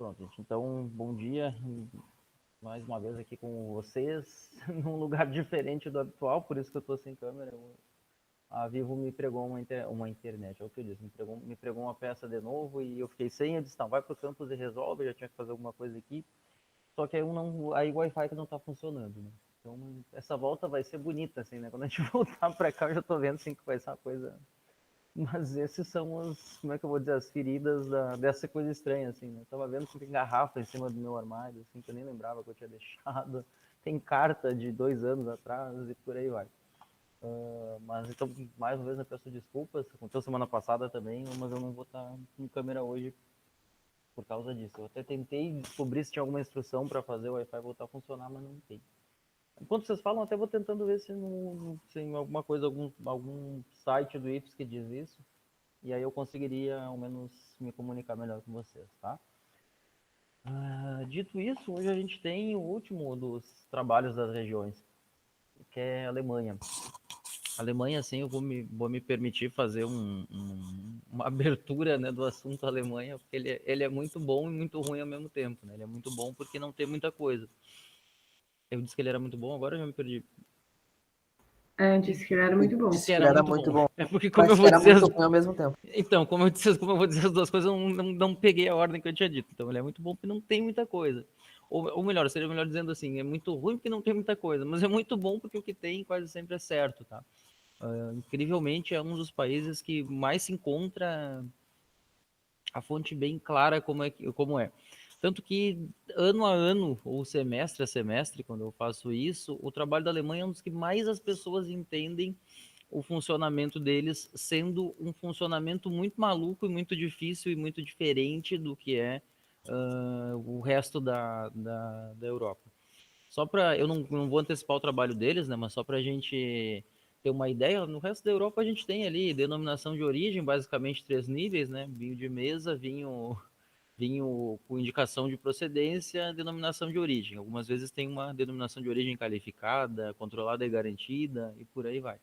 Pronto, gente. Então, bom dia. Mais uma vez aqui com vocês, num lugar diferente do habitual, por isso que eu estou sem câmera. A Vivo me pregou uma internet, é o que eu disse, me pregou uma peça de novo e eu fiquei sem, eu disse, não, vai pro campus e resolve, eu já tinha que fazer alguma coisa aqui. Só que aí o Wi-Fi que não está funcionando, né? Então, essa volta vai ser bonita, assim, né? Quando a gente voltar para cá, eu já estou vendo, assim, que vai ser uma coisa. Mas esses são como é que eu vou dizer, as feridas dessa coisa estranha, assim, né? Eu tava vendo que tem garrafa em cima do meu armário, assim, que eu nem lembrava que eu tinha deixado. Tem carta de 2 anos atrás e por aí vai. Mas então, mais uma vez, eu peço desculpas. Aconteceu semana passada também, mas eu não vou estar com câmera hoje por causa disso. Eu até tentei descobrir se tinha alguma instrução para fazer o Wi-Fi voltar a funcionar, mas não tem. Enquanto vocês falam, até vou tentando ver se tem alguma coisa, algum site do IFES que diz isso. E aí eu conseguiria, ao menos, me comunicar melhor com vocês, tá? Dito isso, hoje a gente tem o último dos trabalhos das regiões, que é a Alemanha. A Alemanha, assim, eu vou me permitir fazer uma abertura, né, do assunto Alemanha, porque ele é muito bom e muito ruim ao mesmo tempo, né? Ele é muito bom porque não tem muita coisa. Eu disse que ele era muito bom, agora eu já me perdi. Disse que ele era muito bom. Disse que Ele era era muito muito bom. bom, É porque como eu mas vou era dizer muito ruim ao mesmo tempo. Então, como eu vou dizer as duas coisas, eu não peguei a ordem que eu tinha dito. Então, ele é muito bom porque não tem muita coisa. Ou melhor, seria melhor dizendo assim, é muito ruim porque não tem muita coisa, mas é muito bom porque o que tem quase sempre é certo, tá? Incrivelmente, é um dos países que mais se encontra a fonte bem clara como é. Tanto que, ano a ano, ou semestre a semestre, quando eu faço isso, o trabalho da Alemanha é um dos que mais as pessoas entendem o funcionamento deles, sendo um funcionamento muito maluco e muito difícil e muito diferente do que é o resto da Europa. Só para, eu não vou antecipar o trabalho deles, né, mas só para a gente ter uma ideia, no resto da Europa a gente tem ali denominação de origem, basicamente 3 níveis, né, vinho de mesa, vinho com indicação de procedência, denominação de origem. Algumas vezes tem uma denominação de origem qualificada, controlada e garantida, e por aí vai.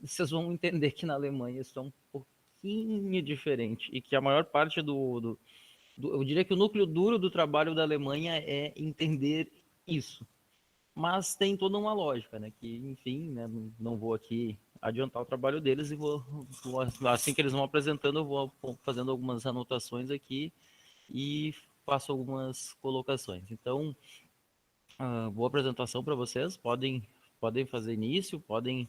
Vocês vão entender que na Alemanha isso é um pouquinho diferente e que a maior parte eu diria que o núcleo duro do trabalho da Alemanha é entender isso. Mas tem toda uma lógica, né? Que, enfim, né, não vou aqui adiantar o trabalho deles e assim que eles vão apresentando, eu vou fazendo algumas anotações aqui e faço algumas colocações. Então, boa apresentação para vocês. Podem fazer início, podem.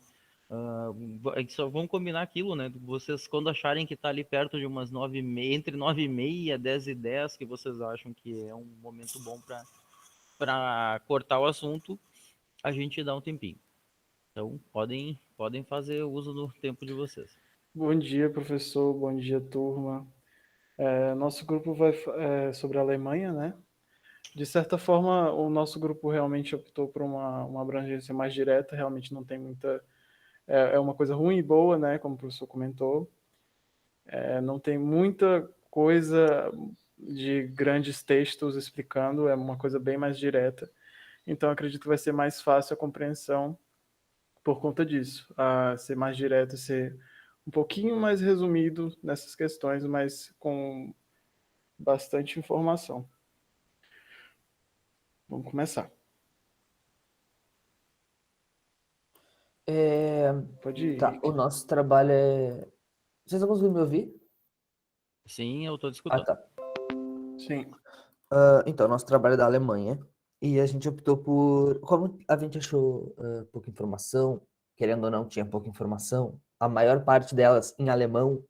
Só vamos combinar aquilo, né? Vocês, quando acharem que está ali perto de umas 9h30, entre 9h30 e 10h10, que vocês acham que é um momento bom para cortar o assunto, a gente dá um tempinho. Então, podem fazer uso do tempo de vocês. Bom dia, professor. Bom dia, turma. Nosso grupo vai sobre a Alemanha, né? De certa forma, o nosso grupo realmente optou por uma abrangência mais direta, realmente não tem muita... É uma coisa ruim e boa, né? Como o professor comentou. Não tem muita coisa de grandes textos explicando, é uma coisa bem mais direta. Então, acredito que vai ser mais fácil a compreensão por conta disso. A ser mais direto, ser um pouquinho mais resumido nessas questões, mas com bastante informação. Vamos começar. Pode ir. Tá, o nosso trabalho é... Vocês estão conseguindo me ouvir? Sim, eu estou escutando. Tá. Sim. Então, nosso trabalho é da Alemanha e a gente optou por... Como a gente achou pouca informação, querendo ou não, tinha pouca informação, a maior parte delas em alemão,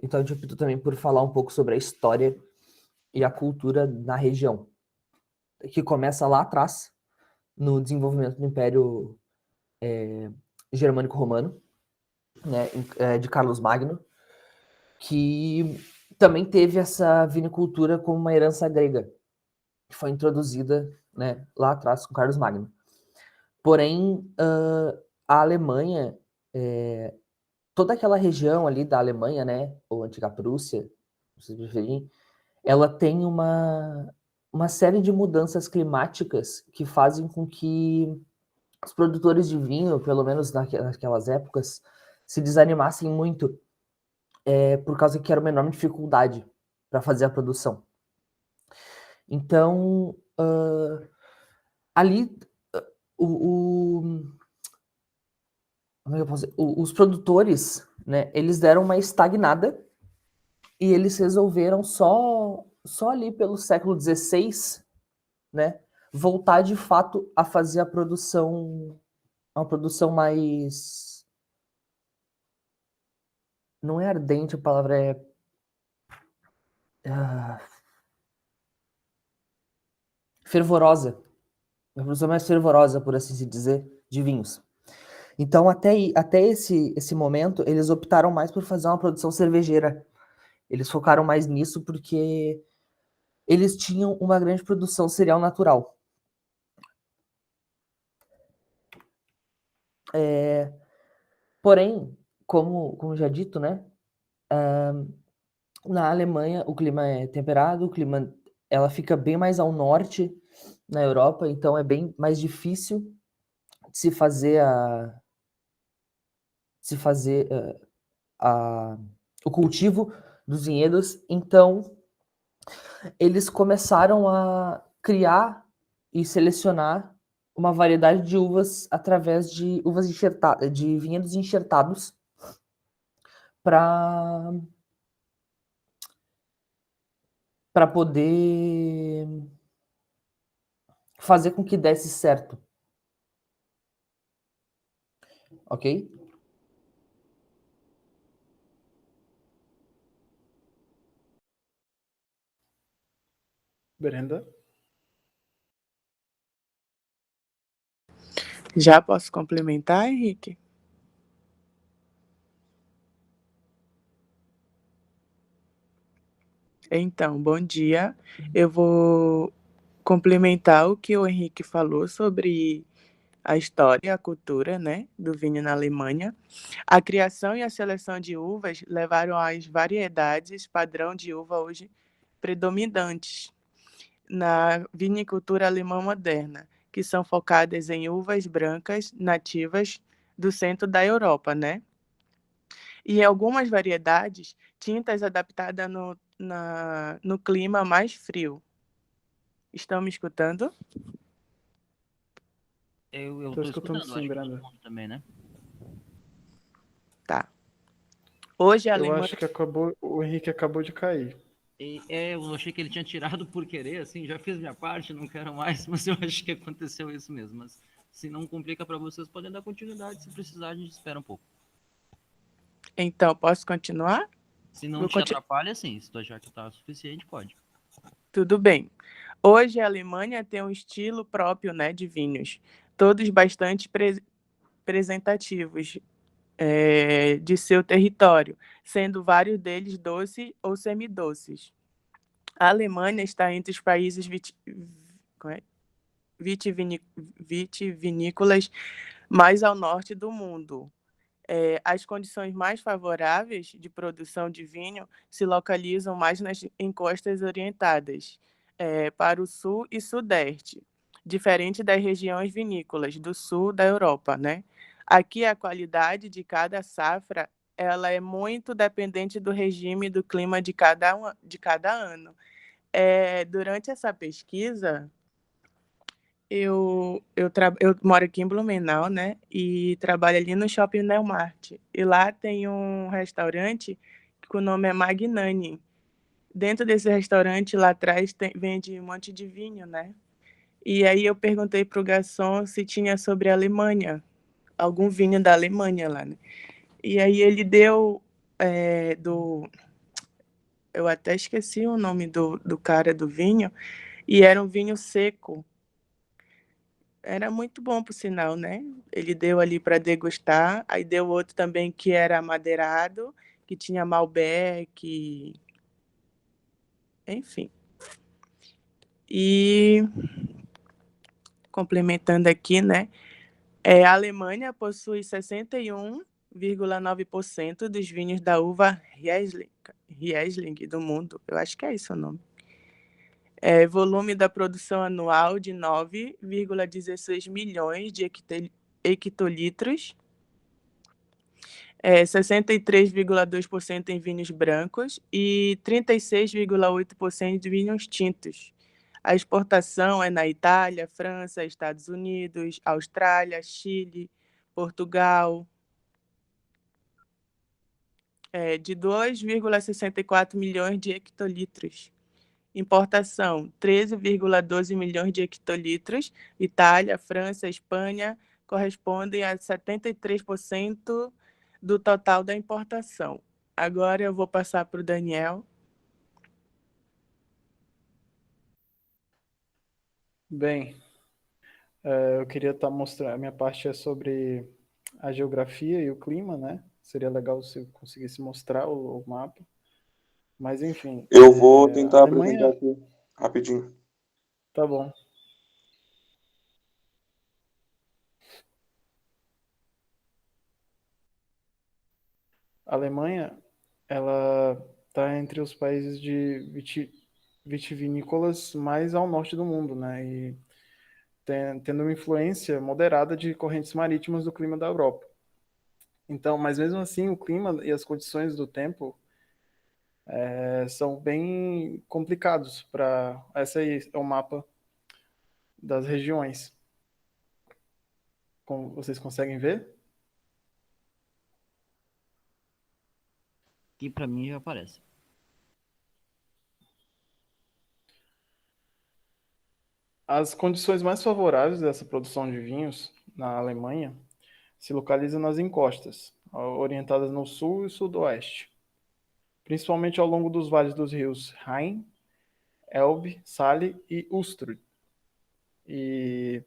então a gente optou também por falar um pouco sobre a história e a cultura na região, que começa lá atrás, no desenvolvimento do Império Germânico-Romano, né, de Carlos Magno, que também teve essa vinicultura como uma herança grega, que foi introduzida, né, lá atrás com Carlos Magno. Porém, a Alemanha, toda aquela região ali da Alemanha, né, ou antiga Prússia, se vocês preferirem, ela tem uma série de mudanças climáticas que fazem com que os produtores de vinho, pelo menos naquelas épocas, se desanimassem muito, por causa que era uma enorme dificuldade para fazer a produção. Então, ali, como é que eu posso dizer? Os produtores, né, eles deram uma estagnada e eles resolveram só ali pelo século XVI, né, voltar de fato a fazer uma produção mais... Não é ardente, a palavra é... fervorosa. Uma produção mais fervorosa, por assim se dizer, de vinhos. Então, até esse momento, eles optaram mais por fazer uma produção cervejeira. Eles focaram mais nisso porque eles tinham uma grande produção cereal natural. Porém, como já dito, né, na Alemanha o clima é temperado, ela fica bem mais ao norte na Europa, então é bem mais difícil de se fazer o cultivo dos vinhedos. Então, eles começaram a criar e selecionar uma variedade de uvas através de de vinhedos enxertados para poder fazer com que desse certo. Ok? Brenda? Já posso complementar, Henrique? Então, bom dia. Eu vou complementar o que o Henrique falou sobre a história e a cultura, né, do vinho na Alemanha. A criação e a seleção de uvas levaram às variedades padrão de uva hoje predominantes na vinicultura alemã moderna, que são focadas em uvas brancas nativas do centro da Europa, né? E em algumas variedades, tintas adaptadas no clima mais frio. Estão me escutando? Eu Tô tô escutando escutando, sim, acho que todo Brenda. mundo também, né? Tá. Hoje a Eu Alemanha... acho que o Henrique acabou de cair. Eu achei que ele tinha tirado por querer, assim, já fiz minha parte, não quero mais, mas eu acho que aconteceu isso mesmo. Mas se não complica para vocês, podem dar continuidade. Se precisar, a gente espera um pouco. Então, posso continuar? Se não Vou te continuar. atrapalha, sim. Se tu achar que tá suficiente, pode. Tudo bem. Hoje a Alemanha tem um estilo próprio, né, de vinhos, todos bastante representativos de seu território, sendo vários deles doces ou semidoces. A Alemanha está entre os países vitivinícolas mais ao norte do mundo. As condições mais favoráveis de produção de vinho se localizam mais nas encostas orientadas, para o sul e sudeste, diferente das regiões vinícolas do sul da Europa, né? Aqui a qualidade de cada safra ela é muito dependente do regime do clima de cada ano. Durante essa pesquisa, eu moro aqui em Blumenau, né? E trabalho ali no Shopping Neumart. E lá tem um restaurante que o nome é Magnani. Dentro desse restaurante, lá atrás, vende um monte de vinho, né? E aí eu perguntei para o garçom se tinha sobre a Alemanha, algum vinho da Alemanha lá, né? E aí ele deu eu até esqueci o nome do cara do vinho, e era um vinho seco. Era muito bom, por sinal, né? Ele deu ali para degustar, aí deu outro também que era amadeirado, que tinha Malbec, enfim. E complementando aqui, né? A Alemanha possui 61,9% dos vinhos da uva Riesling do mundo. Eu acho que é isso o nome. Volume da produção anual de 9,16 milhões de hectolitros. 63,2% em vinhos brancos e 36,8% de vinhos tintos. A exportação é na Itália, França, Estados Unidos, Austrália, Chile, Portugal, de 2,64 milhões de hectolitros. Importação, 13,12 milhões de hectolitros. Itália, França, Espanha correspondem a 73% do total da importação. Agora eu vou passar para o Daniel. Bem, eu queria estar mostrando, a minha parte é sobre a geografia e o clima, né? Seria legal se eu conseguisse mostrar o mapa. Mas, enfim, Eu vou a tentar apresentar Alemanha, aqui rapidinho. tá bom. A Alemanha, ela está entre os países de vitivinícolas mais ao norte do mundo, né? E tendo uma influência moderada de correntes marítimas do clima da Europa. Então, mas mesmo assim, o clima e as condições do tempo são bem complicados para... Esse aí é o mapa das regiões. Como vocês conseguem ver? Aqui pra mim já aparece. As condições mais favoráveis dessa produção de vinhos na Alemanha se localizam nas encostas, orientadas no sul e sudoeste, principalmente ao longo dos vales dos rios Rhein, Elbe, Saale e Unstrut. E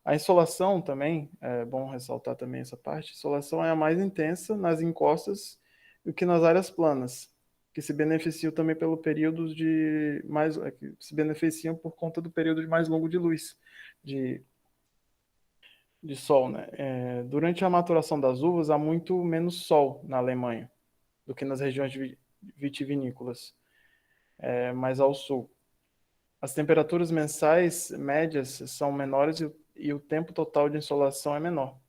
a insolação também, é bom ressaltar também essa parte, a insolação é a mais intensa nas encostas do que nas áreas planas, que se beneficiam também pelo período de mais, que se beneficiam por conta do período de mais longo de luz, de, de sol, né? Durante a maturação das uvas há muito menos sol na Alemanha do que nas regiões vitivinícolas, mais ao sul. As temperaturas mensais médias são menores e o tempo total de insolação é menor.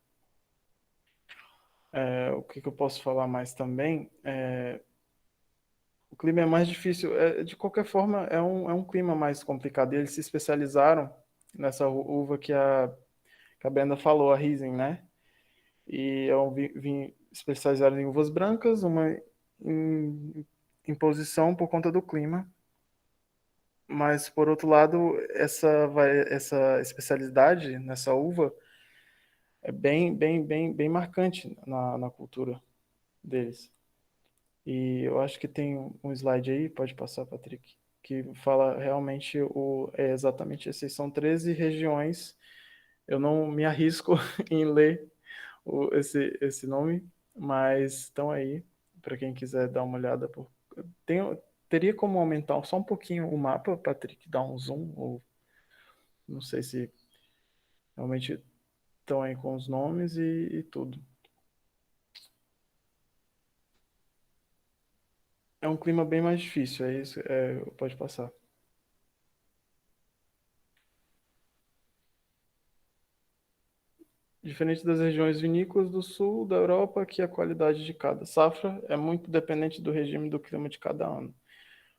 O que eu posso falar mais também? O clima é mais difícil. De qualquer forma, é um clima mais complicado. E eles se especializaram nessa uva que a Brenda falou, a Riesling, né? E é um vinho especializado em uvas brancas, uma em posição por conta do clima. Mas, por outro lado, essa especialidade nessa uva é bem marcante na cultura deles. E eu acho que tem um slide aí, pode passar, Patrick, que fala realmente exatamente esses são 13 regiões. Eu não me arrisco em ler esse nome, mas estão aí para quem quiser dar uma olhada. Teria como aumentar só um pouquinho o mapa, Patrick, dar um zoom, ou não sei se realmente estão aí com os nomes e tudo. É um clima bem mais difícil, é isso, pode passar. Diferente das regiões vinícolas do sul da Europa, que a qualidade de cada safra é muito dependente do regime do clima de cada ano.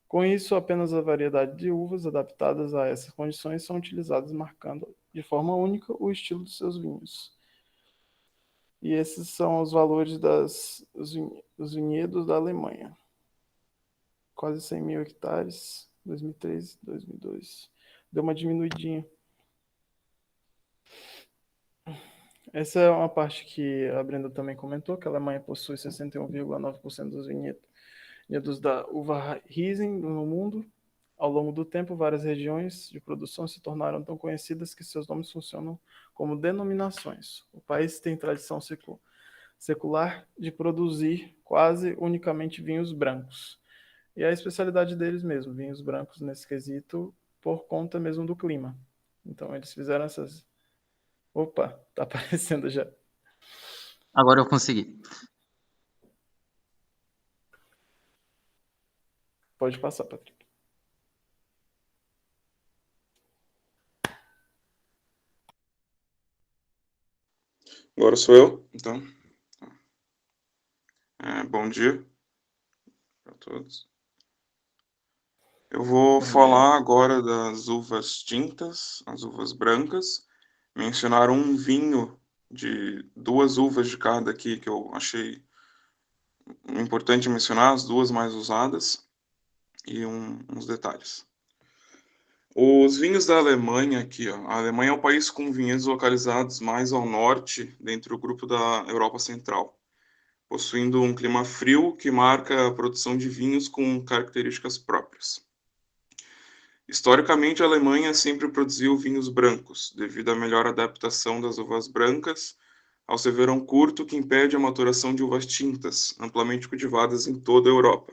Com isso, apenas a variedade de uvas adaptadas a essas condições são utilizadas, marcando de forma única o estilo dos seus vinhos. E esses são os valores dos vinhedos da Alemanha. Quase 100 mil hectares, 2003, 2002. Deu uma diminuidinha. Essa é uma parte que a Brenda também comentou, que a Alemanha possui 61,9% dos vinhedos da uva Riesling no mundo. Ao longo do tempo, várias regiões de produção se tornaram tão conhecidas que seus nomes funcionam como denominações. O país tem tradição secular de produzir quase unicamente vinhos brancos. E é a especialidade deles mesmo, vinhos brancos nesse quesito, por conta mesmo do clima. Então eles fizeram essas... Opa, tá aparecendo já. Agora eu consegui. Pode passar, Patrick. Agora sou eu, então. Bom dia a todos. Eu vou falar agora das uvas tintas, as uvas brancas. Mencionar um vinho de 2 uvas de cada aqui que eu achei importante mencionar, as 2 mais usadas, e uns detalhes. Os vinhos da Alemanha aqui, ó. A Alemanha é o país com vinhedos localizados mais ao norte, dentro do grupo da Europa Central, possuindo um clima frio que marca a produção de vinhos com características próprias. Historicamente, a Alemanha sempre produziu vinhos brancos, devido à melhor adaptação das uvas brancas ao seu verão curto que impede a maturação de uvas tintas, amplamente cultivadas em toda a Europa.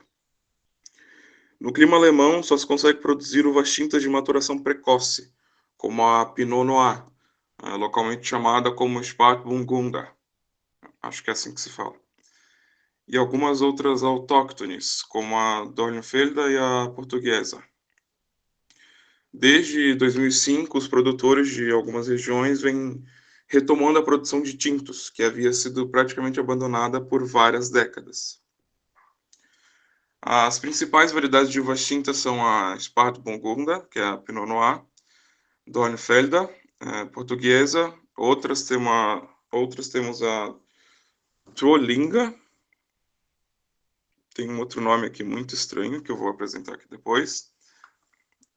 No clima alemão, só se consegue produzir uvas tintas de maturação precoce, como a Pinot Noir, localmente chamada como Spätburgunder, acho que é assim que se fala, e algumas outras autóctones, como a Dornfelder e a Portuguesa. Desde 2005, os produtores de algumas regiões vêm retomando a produção de tintos, que havia sido praticamente abandonada por várias décadas. As principais variedades de uvas tintas são a Spätburgunder, que é a Pinot Noir, Dornfelder, Portuguesa, outras temos a Trollinga, tem um outro nome aqui muito estranho, que eu vou apresentar aqui depois.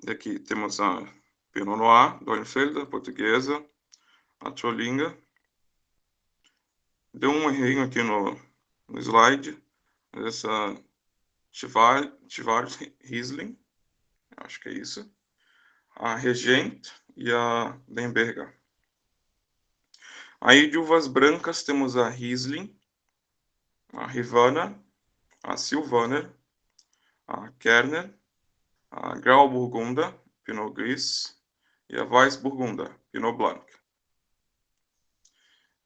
Daqui temos a Pinot Noir, Dornfelder, Portuguesa, a Trollinga. Deu um errinho aqui no slide. Essa Chivard Riesling, acho que é isso. A Regent e a Lemberger. Aí de uvas brancas temos a Riesling, a Rivanna, a Sylvaner, a Kerner, a Grauburgunder, Pinot Gris, e a Weißburgunder, Pinot Blanc.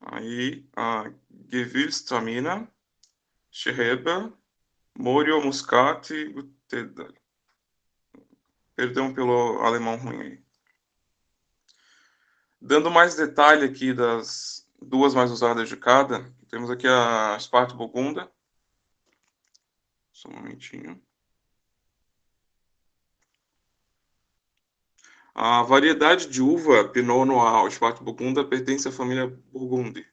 Aí a Gewürztraminer, Schreber, Morio Muscat, Gutedal. Perdão pelo alemão ruim aí. Dando mais detalhe aqui das 2 mais usadas de cada, temos aqui a Spätburgunder. Só um momentinho. A variedade de uva Pinot Noir, Spätburgunder, pertence à família Burgundy.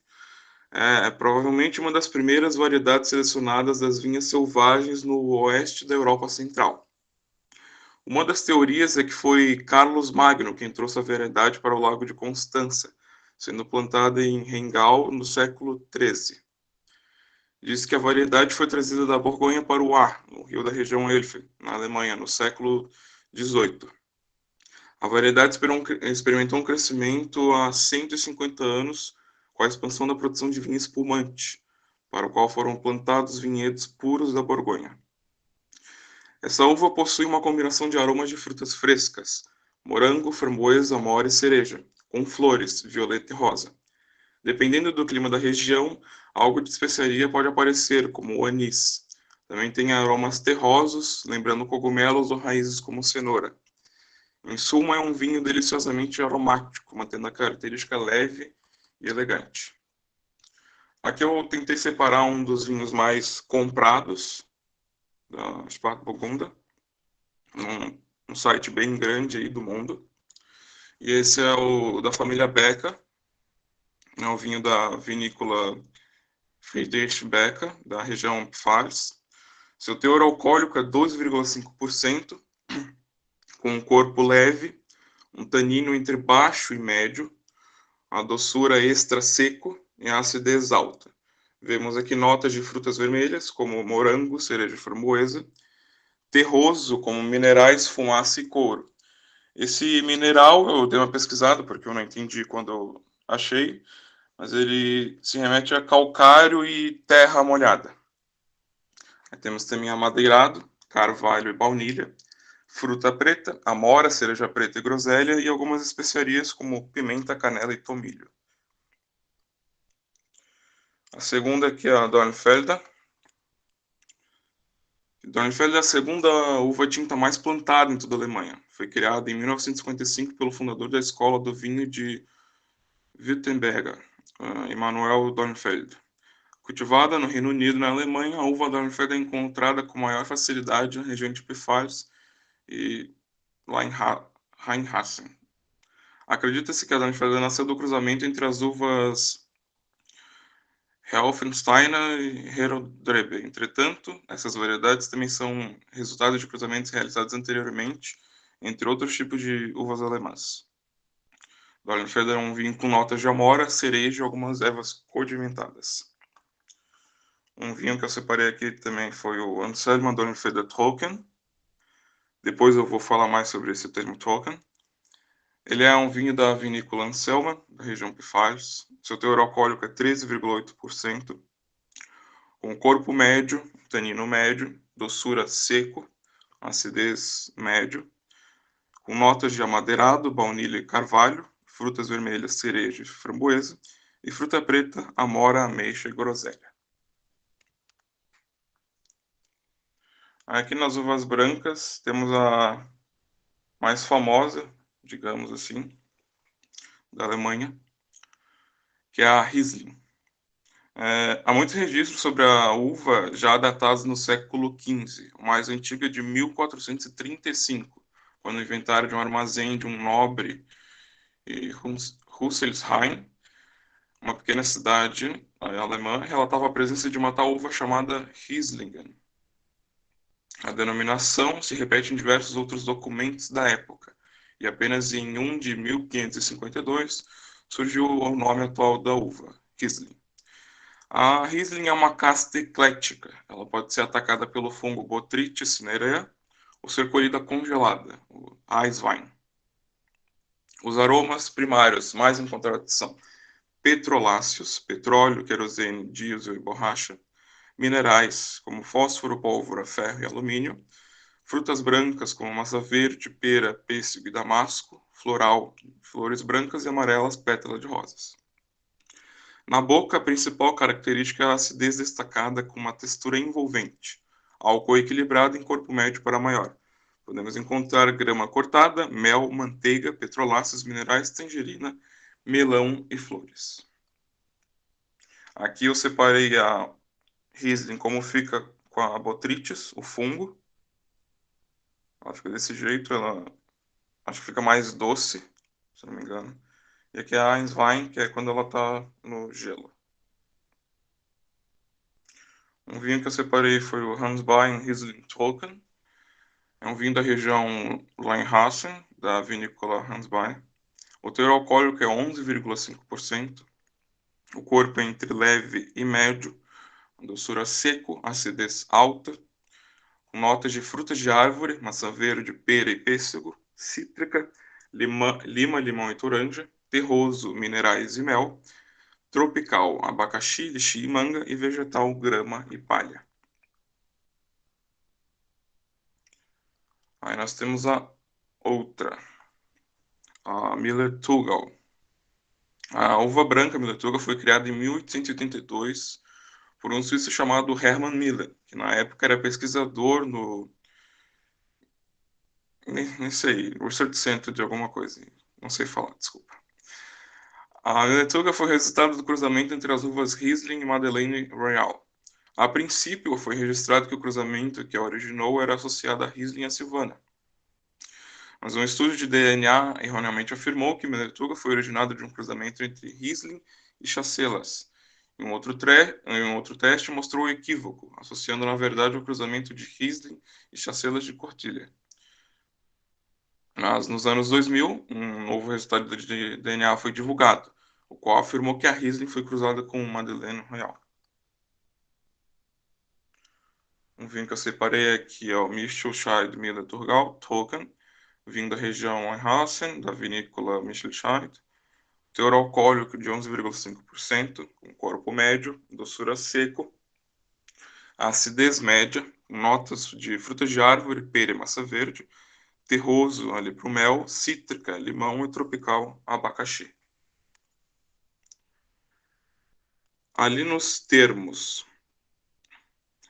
É provavelmente uma das primeiras variedades selecionadas das vinhas selvagens no oeste da Europa Central. Uma das teorias é que foi Carlos Magno quem trouxe a variedade para o Lago de Constança, sendo plantada em Rheingau no século XIII. Diz que a variedade foi trazida da Borgonha para o Ar, no rio da região Eifel, na Alemanha, no século XVIII. A variedade experimentou um crescimento há 150 anos com a expansão da produção de vinho espumante, para o qual foram plantados vinhedos puros da Borgonha. Essa uva possui uma combinação de aromas de frutas frescas, morango, framboesa, amora e cereja, com flores, violeta e rosa. Dependendo do clima da região, algo de especiaria pode aparecer, como o anis. Também tem aromas terrosos, lembrando cogumelos ou raízes como cenoura. Em suma, é um vinho deliciosamente aromático, mantendo a característica leve e elegante. Aqui eu tentei separar um dos vinhos mais comprados da Spätburgunder, um site bem grande aí do mundo. E esse é o da família Becker, é o vinho da vinícola Friedrich Becker, da região Pfalz. Seu teor alcoólico é 12,5%, com um corpo leve, um tanino entre baixo e médio, a doçura extra seco e a acidez alta. Vemos aqui notas de frutas vermelhas, como morango, cereja e framboesa, terroso, como minerais, fumaça e couro. Esse mineral, eu dei uma pesquisada, porque eu não entendi quando eu achei, mas ele se remete a calcário e terra molhada. Aí temos também amadeirado, carvalho e baunilha, fruta preta, amora, cereja preta e groselha, e algumas especiarias como pimenta, canela e tomilho. A segunda aqui é a Dornfelder. Dornfelder é a segunda uva tinta mais plantada em toda a Alemanha. Foi criada em 1955 pelo fundador da Escola do Vinho de Württemberg, Emanuel Dornfeld, Cultivada no Reino Unido e na Alemanha, a uva Dornfelder é encontrada com maior facilidade na região de Pfalz e Rheinhessen. Acredita-se que a Dornfelder nasceu do cruzamento entre as uvas Helfensteiner e Herodrebe. Entretanto, essas variedades também são resultado de cruzamentos realizados anteriormente entre outros tipos de uvas alemãs. Dornfelder é um vinho com notas de amora, cereja e algumas ervas condimentadas. Um vinho que eu separei aqui também foi o Anselma Dornfelder Trocken. Depois eu vou falar mais sobre esse termo Trocken. Ele é um vinho da vinícola Anselma, da região Pfalz. Seu teor alcoólico é 13,8%, com corpo médio, tanino médio, doçura seco, acidez médio, com notas de amadeirado, baunilha e carvalho, frutas vermelhas, cereja e framboesa, e fruta preta, amora, ameixa e groselha. Aqui nas uvas brancas temos a mais famosa, digamos assim, da Alemanha, que é a Riesling. Há muitos registros sobre a uva já datados no século XV, o mais antigo é de 1435, quando o inventário de um armazém de um nobre em Rüsselsheim, uma pequena cidade alemã, relatava a presença de uma tal uva chamada Rieslingen. A denominação se repete em diversos outros documentos da época, e apenas em um de 1552 surgiu o nome atual da uva, Riesling. A Riesling é uma casta eclética. Ela pode ser atacada pelo fungo Botrytis cinerea ou ser colhida congelada, o Eiswein. Os aromas primários mais encontrados são petroláceos, petróleo, querosene, diesel e borracha, minerais como fósforo, pólvora, ferro e alumínio, frutas brancas como massa verde, pera, pêssego e damasco, floral, flores brancas e amarelas, pétalas de rosas. Na boca, a principal característica é a acidez destacada com uma textura envolvente, álcool equilibrado em corpo médio para maior. Podemos encontrar grama cortada, mel, manteiga, petroláceos, minerais, tangerina, melão e flores. Aqui eu separei a Riesling como fica com a Botrytis, o fungo. Ela fica desse jeito, ela acho que fica mais doce, se não me engano. E aqui é a Eiswein, que é quando ela está no gelo. Um vinho que eu separei foi o Hansbein Riesling Trocken. É um vinho da região Rheinhessen, da vinícola Hansbein. O teor alcoólico é 11,5%. O corpo é entre leve e médio. Doçura seco, acidez alta. Com notas de frutas de árvore, maçã verde, pera e pêssego. Cítrica, lima, limão e toranja. Terroso, minerais e mel. Tropical, abacaxi, lixi e manga. E vegetal, grama e palha. Aí nós temos a outra, a Miller-Thurgau. A uva branca Miller-Thurgau foi criada em 1882 por um suíço chamado Hermann Miller, que na época era pesquisador no, nem sei, Research Center de alguma coisa, não sei falar, desculpa. A Miller-Thurgau foi resultado do cruzamento entre as uvas Riesling e Madeleine Royal. A princípio, foi registrado que o cruzamento que a originou era associado a Riesling e a Silvaner. Mas um estudo de DNA erroneamente afirmou que Miller-Thurgau foi originado de um cruzamento entre Riesling e Chasselas. Em um outro teste mostrou o equívoco, associando na verdade o cruzamento de Riesling e Chasselas de Cortilha. Mas nos anos 2000, um novo resultado de DNA foi divulgado, o qual afirmou que a Riesling foi cruzada com Madeleine Royal. Um vinho que eu separei aqui é o Michelscheid Miller-Thurgau Trocken, vinho da região Rheinhessen, da vinícola Michelscheid. Teor alcoólico de 11,5%, com corpo médio, doçura seco, acidez média, notas de frutas de árvore, pera e massa verde, terroso ali para o mel, cítrica, limão e tropical, abacaxi. Ali nos termos,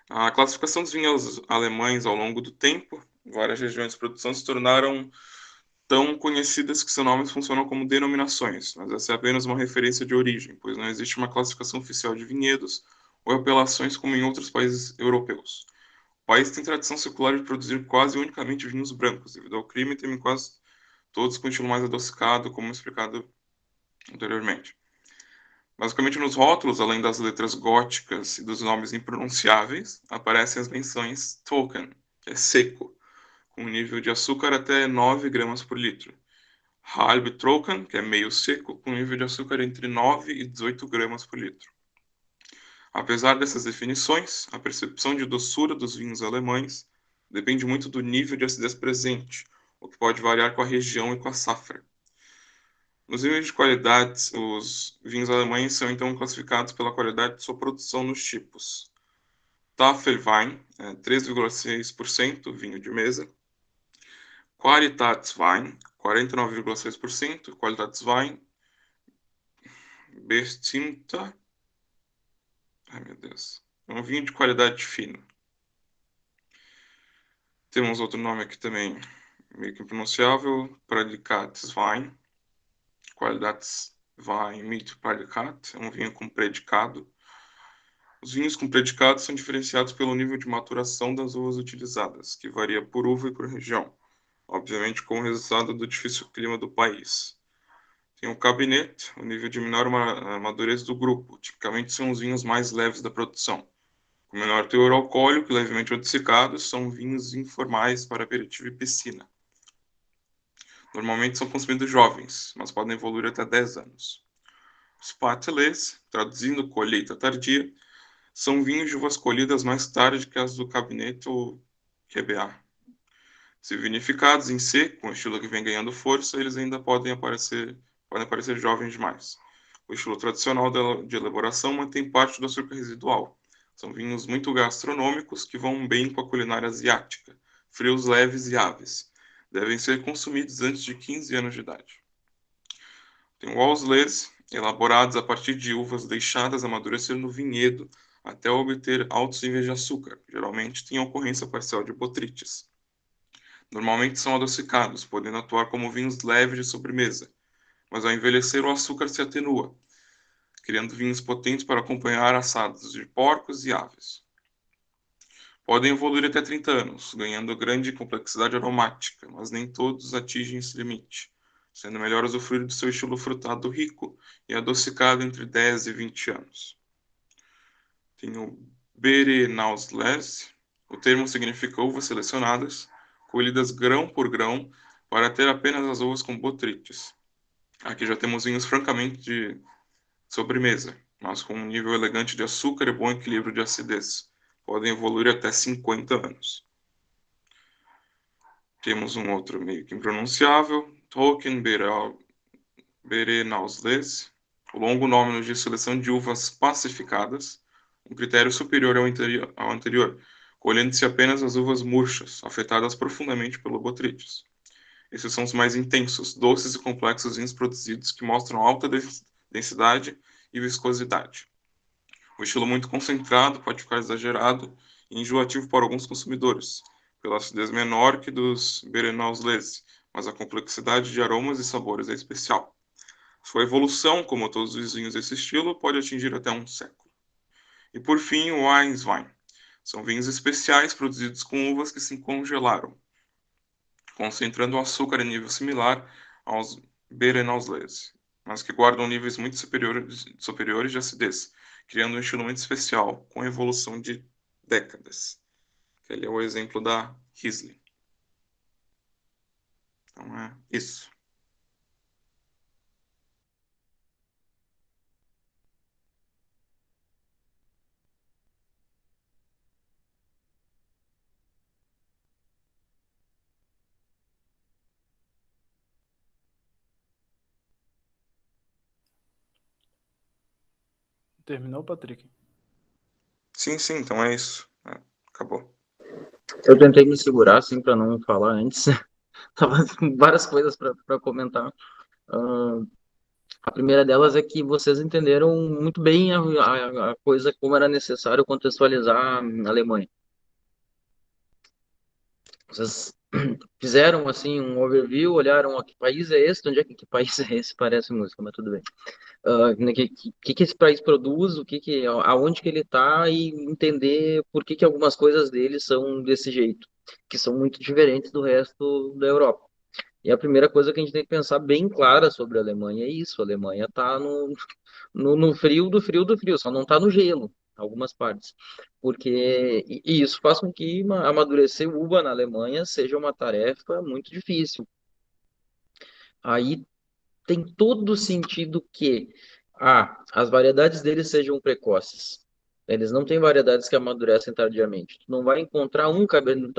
a classificação dos vinhos alemães ao longo do tempo, várias regiões de produção se tornaram tão conhecidas que seus nomes funcionam como denominações, mas essa é apenas uma referência de origem, pois não existe uma classificação oficial de vinhedos ou apelações como em outros países europeus. O país tem tradição secular de produzir quase unicamente vinhos brancos, devido ao clima e tem quase todos com estilo mais adocicado, como explicado anteriormente. Basicamente, nos rótulos, além das letras góticas e dos nomes impronunciáveis, aparecem as menções Token, que é seco, com um nível de açúcar até 9 gramas por litro. Halb Trocken, que é meio seco, com um nível de açúcar entre 9 e 18 gramas por litro. Apesar dessas definições, a percepção de doçura dos vinhos alemães depende muito do nível de acidez presente, o que pode variar com a região e com a safra. Nos níveis de qualidade, os vinhos alemães são então classificados pela qualidade de sua produção nos tipos. Tafelwein, 3,6%, vinho de mesa. Qualitätswein, 49,6%. Qualitätswein, Bestimmter, ai meu Deus, é um vinho de qualidade fina. Temos outro nome aqui também, meio que impronunciável, Prädikatswein. Qualitätswein mit Prädikat, é um vinho com predicado. Os vinhos com predicado são diferenciados pelo nível de maturação das uvas utilizadas, que varia por uva e por região, obviamente com o resultado do difícil clima do país. Tem o Cabernet, o nível de menor madurez do grupo, tipicamente são os vinhos mais leves da produção. Com menor teor alcoólico e levemente adocicados, são vinhos informais para aperitivo e piscina. Normalmente são consumidos jovens, mas podem evoluir até 10 anos. Os Patelets, traduzindo colheita tardia, são vinhos de uvas colhidas mais tarde que as do Cabernet ou QBA. Se vinificados em seco, com um estilo que vem ganhando força, eles ainda podem parecer jovens demais. O estilo tradicional de elaboração mantém parte do açúcar residual. São vinhos muito gastronômicos que vão bem com a culinária asiática, frios leves e aves. Devem ser consumidos antes de 15 anos de idade. Tem o Auslese, elaborados a partir de uvas deixadas amadurecer no vinhedo até obter altos níveis de açúcar. Geralmente tem ocorrência parcial de botrites. Normalmente são adocicados, podendo atuar como vinhos leves de sobremesa, mas ao envelhecer o açúcar se atenua, criando vinhos potentes para acompanhar assados de porcos e aves. Podem evoluir até 30 anos, ganhando grande complexidade aromática, mas nem todos atingem esse limite, sendo melhor usufruir do seu estilo frutado rico e adocicado entre 10 e 20 anos. Tem o Beerenauslese, o termo significa uvas selecionadas, colhidas grão por grão, para ter apenas as uvas com botrites. Aqui já temos vinhos francamente de sobremesa, mas com um nível elegante de açúcar e bom equilíbrio de acidez. Podem evoluir até 50 anos. Temos um outro meio que impronunciável, Token Beerenauslese. O longo nome nos diz seleção de uvas pacificadas, um critério superior ao anterior, colhendo-se apenas as uvas murchas, afetadas profundamente pelo botrites. Esses são os mais intensos, doces e complexos vinhos produzidos que mostram alta densidade e viscosidade. O estilo muito concentrado pode ficar exagerado e enjoativo para alguns consumidores, pela acidez menor que dos Beerenauslese, mas a complexidade de aromas e sabores é especial. Sua evolução, como todos os vinhos desse estilo, pode atingir até um século. E por fim, o Weißwein. São vinhos especiais produzidos com uvas que se congelaram, concentrando o açúcar em nível similar aos Beerenauslese, mas que guardam níveis muito superiores de acidez, criando um estilo muito especial, com evolução de décadas. Ele é o exemplo da Riesling. Então é isso. Terminou, Patrick? Sim, então é isso. Acabou. Eu tentei me segurar, assim, para não falar antes. Tava com várias coisas para comentar. A primeira delas é que vocês entenderam muito bem a coisa, como era necessário contextualizar a Alemanha. Vocês fizeram assim um overview, olharam, ó, que país é esse, onde é que país é esse, parece música, mas tudo bem. Né, que esse país produz, aonde que ele está e entender por que algumas coisas dele são desse jeito, que são muito diferentes do resto da Europa. E a primeira coisa que a gente tem que pensar bem clara sobre a Alemanha é isso: a Alemanha está no frio do frio do frio, só não está no gelo, em algumas partes. E isso faz com que amadurecer uva na Alemanha seja uma tarefa muito difícil. Aí tem todo sentido que as variedades deles sejam precoces. Eles não têm variedades que amadurecem tardiamente. Tu não vai encontrar um Cabernet,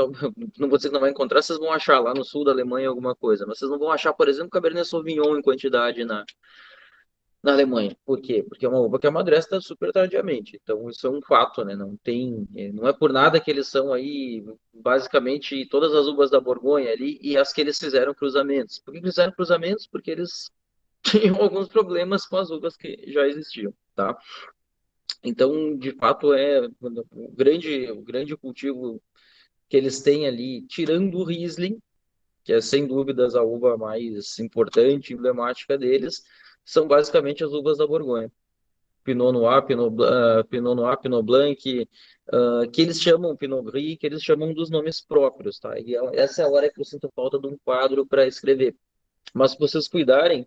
não vou dizer que não vai encontrar, vocês vão achar lá no sul da Alemanha alguma coisa, mas vocês não vão achar, por exemplo, Cabernet Sauvignon em quantidade na Alemanha. Por quê? Porque é uma uva que amadurece super tardiamente. Então, isso é um fato, né? Não é por nada que eles são aí, basicamente, todas as uvas da Borgonha ali e as que eles fizeram cruzamentos. Por que eles fizeram cruzamentos? Porque eles tinham alguns problemas com as uvas que já existiam, tá? Então, de fato, o grande cultivo que eles têm ali, tirando o Riesling, que é sem dúvidas a uva mais importante, emblemática deles, são basicamente as uvas da Borgonha. Pinot Noir, Pinot Noir, Pinot Blanc, que eles chamam Pinot Gris, que eles chamam dos nomes próprios, tá? E essa é a hora que eu sinto falta de um quadro para escrever. Mas se vocês cuidarem,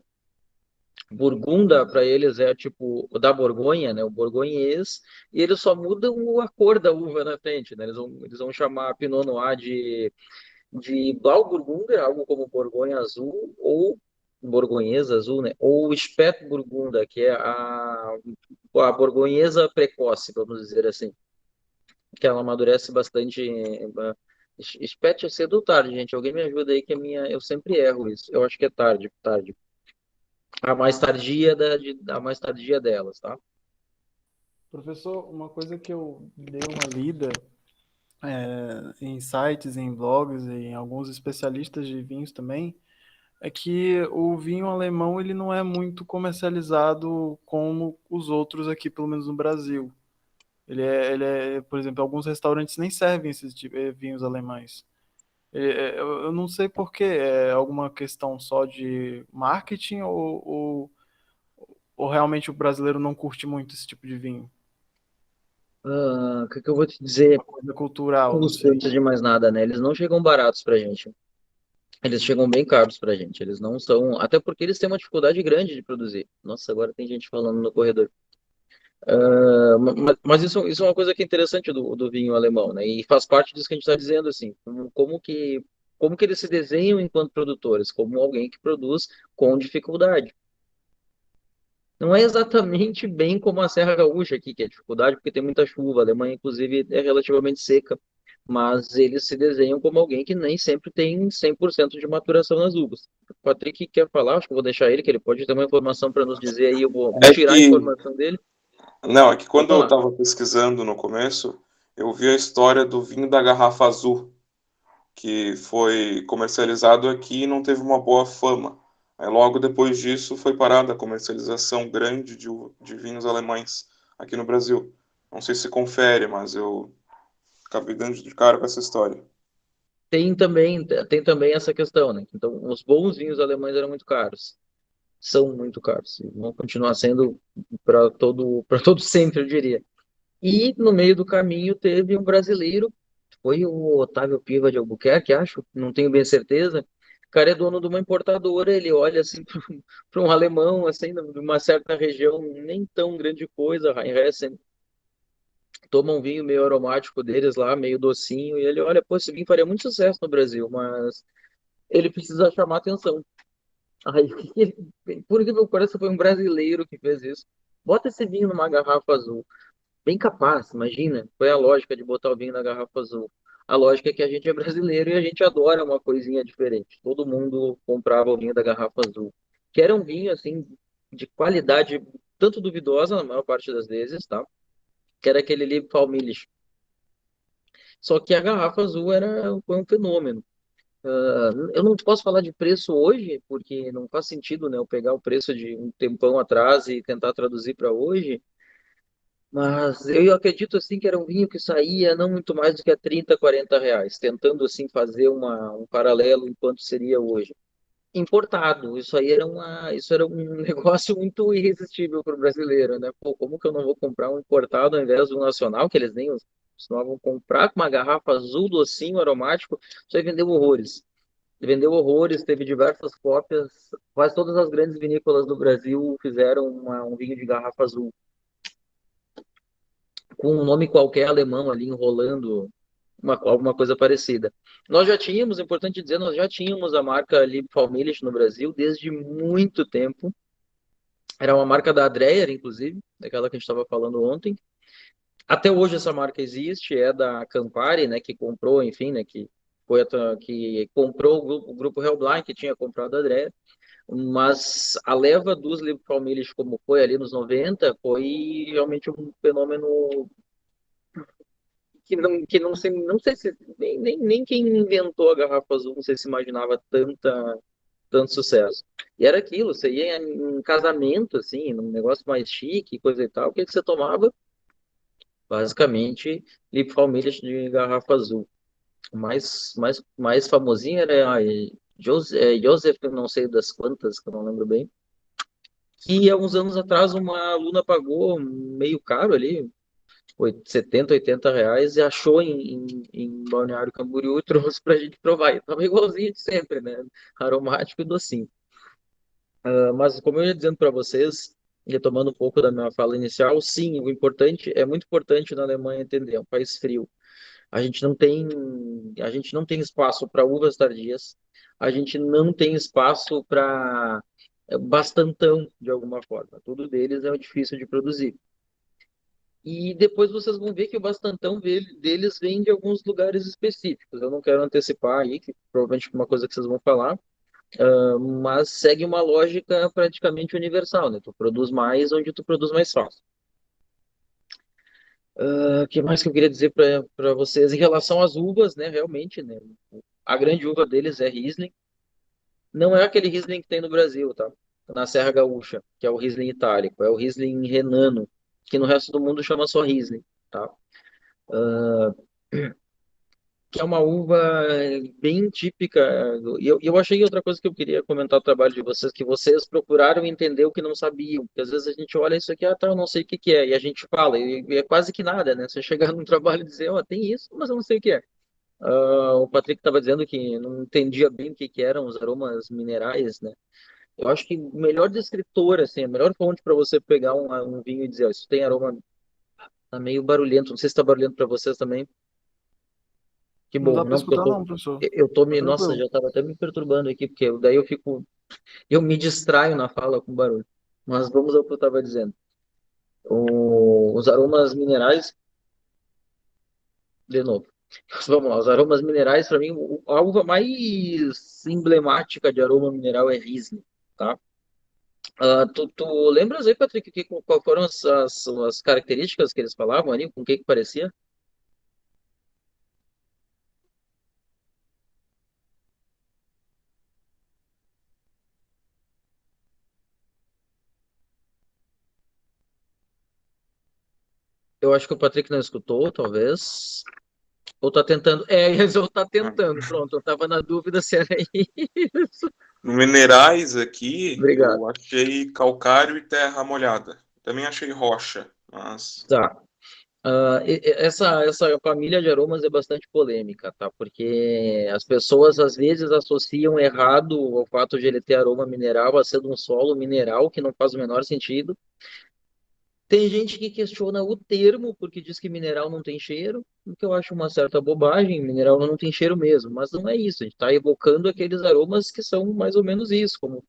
Burgunda para eles é tipo o da Borgonha, né? O borgonhês, e eles só mudam a cor da uva na frente, né? Eles vão chamar Pinot Noir de Blauburgunder, algo como Borgonha Azul, ou Borgonhesa Azul, né? Ou Spätburgunder, que é a borgonhesa precoce, vamos dizer assim, que ela amadurece bastante. Spät é cedo ou tarde, gente? Alguém me ajuda aí que eu sempre erro isso. Eu acho que é tarde, tarde. A mais tardia delas, tá? Professor, uma coisa que eu dei uma lida em sites, em blogs, e em alguns especialistas de vinhos também, é que o vinho alemão ele não é muito comercializado como os outros aqui, pelo menos no Brasil. Por exemplo, alguns restaurantes nem servem esses vinhos alemães. Eu não sei por quê, é alguma questão só de marketing ou realmente o brasileiro não curte muito esse tipo de vinho? O que eu vou te dizer? Uma coisa cultural, não sei. Antes de mais nada, né? Eles não chegam baratos pra gente. Eles chegam bem caros pra gente. Eles não são. Até porque eles têm uma dificuldade grande de produzir. Nossa, agora tem gente falando no corredor. Mas isso é uma coisa que é interessante do vinho alemão, né? E faz parte disso que a gente está dizendo, assim, como que eles se desenham enquanto produtores, como alguém que produz com dificuldade. Não é exatamente bem como a Serra Gaúcha aqui, que é dificuldade, porque tem muita chuva. A Alemanha, inclusive, é relativamente seca, mas eles se desenham como alguém que nem sempre tem 100% de maturação nas uvas. O Patrick quer falar, acho que eu vou deixar ele, que ele pode ter uma informação para nos dizer aí, eu vou É tirar a que, informação dele. não, é que Pode quando eu falar. estava pesquisando no começo, eu vi a história do vinho da garrafa azul, que foi comercializado aqui e não teve uma boa fama. Aí logo depois disso foi parada a comercialização grande de vinhos alemães aqui no Brasil. Não sei se confere, mas eu acabei dando de cara com essa história. Tem também essa questão, né? Então, os bons vinhos alemães eram muito caros. São muito caros. E vão continuar sendo para todo sempre, eu diria. E no meio do caminho teve um brasileiro, foi o Otávio Piva de Albuquerque, acho, não tenho bem certeza. O cara é dono de uma importadora, ele olha assim para um alemão, assim, de uma certa região, nem tão grande coisa, Rheinhessen, toma um vinho meio aromático deles lá, meio docinho, e ele olha, pô, esse vinho faria muito sucesso no Brasil, mas ele precisa chamar atenção. Aí, por que meu coração foi um brasileiro que fez isso. Bota esse vinho numa garrafa azul. Bem capaz, imagina. Foi a lógica de botar o vinho na garrafa azul. A lógica é que a gente é brasileiro e a gente adora uma coisinha diferente. Todo mundo comprava o vinho da garrafa azul. Que era um vinho, assim, de qualidade tanto duvidosa, na maior parte das vezes, tá? Que era aquele Liebfraumilch. Só que a garrafa azul foi um fenômeno. Eu não posso falar de preço hoje, porque não faz sentido, né? Eu pegar o preço de um tempão atrás e tentar traduzir para hoje. Mas eu acredito assim que era um vinho que saía não muito mais do que a 30, 40 reais, tentando assim fazer um paralelo enquanto seria hoje. Importado, isso era um negócio muito irresistível para o brasileiro, né? Pô, como que eu não vou comprar um importado ao invés do nacional, que eles nem costumavam comprar, com uma garrafa azul docinho aromático, isso aí vendeu horrores. Vendeu horrores, teve diversas cópias, quase todas as grandes vinícolas do Brasil fizeram um vinho de garrafa azul com um nome qualquer alemão ali enrolando alguma coisa parecida. Nós já tínhamos, é importante dizer, nós já tínhamos a marca Liebfraumilch no Brasil desde muito tempo. Era uma marca da Dreher, inclusive, daquela que a gente estava falando ontem. Até hoje essa marca existe, é da Campari, né, que comprou, enfim, né, que comprou o grupo Hellblind, que tinha comprado a Dreher. Mas a leva dos Liebfraumilch, como foi ali nos 90, foi realmente um fenômeno não sei se nem quem inventou a garrafa azul, não sei se imaginava tanto sucesso. E era aquilo, você ia em casamento, assim, num negócio mais chique, coisa e tal, o que que você tomava? Basicamente, Liebfraumilch de garrafa azul. O mais famosinho era Joseph, não sei das quantas, que eu não lembro bem, que há uns anos atrás uma aluna pagou meio caro ali, 70, 80 reais e achou em Balneário Camboriú e trouxe pra gente provar. E tava igualzinho de sempre, né? Aromático e docinho. Mas como eu ia dizendo para vocês, retomando um pouco da minha fala inicial, sim, é muito importante na Alemanha entender, é um país frio. A gente não tem, a gente não tem espaço para uvas tardias, a gente não tem espaço para bastantão, de alguma forma. Tudo deles é difícil de produzir. E depois vocês vão ver que o bastantão deles vem de alguns lugares específicos. Eu não quero antecipar aí, que provavelmente é uma coisa que vocês vão falar, mas segue uma lógica praticamente universal, né? Tu produz mais onde tu produz mais fácil. O que mais que eu queria dizer para vocês em relação às uvas, né? Realmente, né? A grande uva deles é Riesling. Não é aquele Riesling que tem no Brasil, tá? Na Serra Gaúcha, que é o Riesling itálico. É o Riesling renano, que no resto do mundo chama só Riesling, tá? Que é uma uva bem típica. E eu achei outra coisa que eu queria comentar o trabalho de vocês, que vocês procuraram entender o que não sabiam. Porque às vezes a gente olha isso aqui, ah, tá, eu não sei o que que é, e a gente fala, e é quase que nada, né? Você chegar num trabalho e dizer, ó, tem isso, mas eu não sei o que é. O Patrick estava dizendo que não entendia bem o que que eram os aromas minerais, né? Eu acho que o melhor descritor, assim, a melhor fonte para você pegar um vinho e dizer, ó, isso tem aroma, tá meio barulhento, não sei se tá barulhento para vocês também. Que Não bom, dá para não, porque escutar não, professor. Tá nossa, tranquilo. já estava até me perturbando aqui, porque daí eu me distraio na fala com barulho. Mas vamos ao que eu estava dizendo. Os aromas minerais, de novo. Vamos lá, os aromas minerais, para mim, a uva mais emblemática de aroma mineral é Riesling, tá? Tu lembras aí, Patrick, qual foram as características que eles falavam ali, com o que que parecia? Eu acho que o Patrick não escutou, talvez. Ou tá tentando. Ou tá tentando. Pronto, eu tava na dúvida se era isso. No minerais aqui, Obrigado. eu achei calcário e terra molhada. Também achei rocha, mas Tá. Essa família de aromas é bastante polêmica, tá? Porque as pessoas às vezes associam errado o fato de ele ter aroma mineral a ser de um solo mineral, que não faz o menor sentido. Tem gente que questiona o termo, porque diz que mineral não tem cheiro, o que eu acho uma certa bobagem. Mineral não tem cheiro mesmo, mas não é isso. A gente está evocando aqueles aromas que são mais ou menos isso, como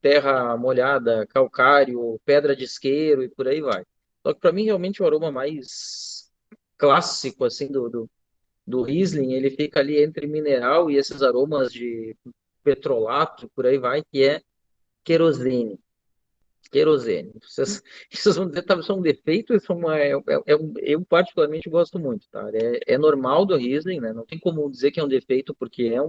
terra molhada, calcário, pedra de isqueiro e por aí vai. Só que para mim, realmente, o aroma mais clássico assim do Riesling, ele fica ali entre mineral e esses aromas de petrolato, por aí vai, que é querosene. Querosene. Vocês vão dizer que isso é um defeito, isso eu particularmente gosto muito, tá? É normal do Riesling, né? Não tem como dizer que é um defeito, porque é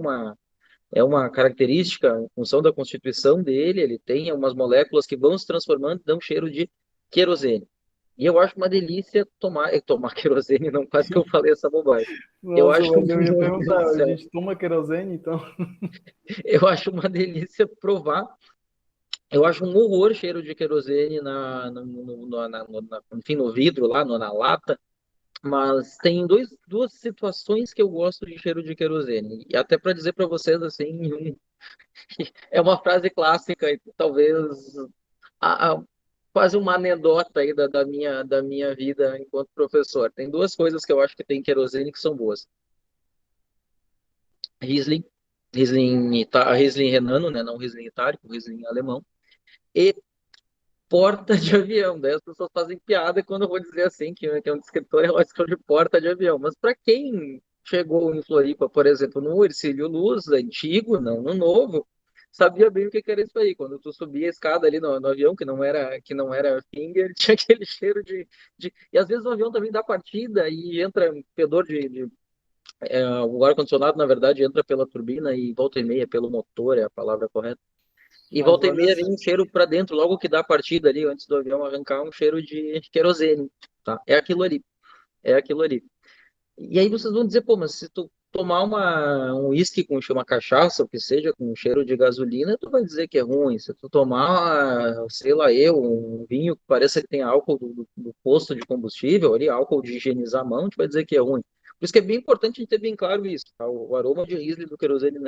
uma característica em função da constituição dele, ele tem umas moléculas que vão se transformando e dão cheiro de querosene. E eu acho uma delícia tomar querosene, não, quase que eu falei essa bobagem. Eu Nossa, acho, mas eu ia meu Deus perguntar, do a céu, gente toma querosene, então? eu acho uma delícia provar. Eu acho um horror cheiro de querosene enfim, no vidro lá, na lata. Mas tem duas situações que eu gosto de cheiro de querosene. E até para dizer para vocês, assim, é uma frase clássica e talvez a- a- quase uma anedota aí da minha vida enquanto professor. Tem duas coisas que eu acho que tem querosene que são boas. Riesling, Riesling renano, né? Não Riesling itálico, Riesling alemão. E porta de avião. Daí as pessoas fazem piada quando eu vou dizer assim, que é um descritor, elas chamam de porta de avião. Mas para quem chegou em Floripa, por exemplo, no Hercílio Luz, antigo, não no novo, sabia bem o que era isso aí. Quando tu subia a escada ali no avião, que não era finger, tinha aquele cheiro E às vezes o avião também dá partida e entra fedor o ar-condicionado, na verdade, entra pela turbina e volta e meia pelo motor, é a palavra correta. E Mas volta e olha meia só. vem um cheiro para dentro, logo que dá a partida ali, antes do avião arrancar, um cheiro de querosene, tá? É aquilo ali, é aquilo ali. E aí vocês vão dizer, pô, mas se tu tomar um uísque com uma cachaça, ou que seja, com cheiro de gasolina, tu vai dizer que é ruim. Se tu tomar, sei lá, um vinho que pareça que tem álcool do posto de combustível, ali, álcool de higienizar a mão, tu vai dizer que é ruim. Por isso que é bem importante a gente ter bem claro isso, tá? O aroma de Riesling do querosene,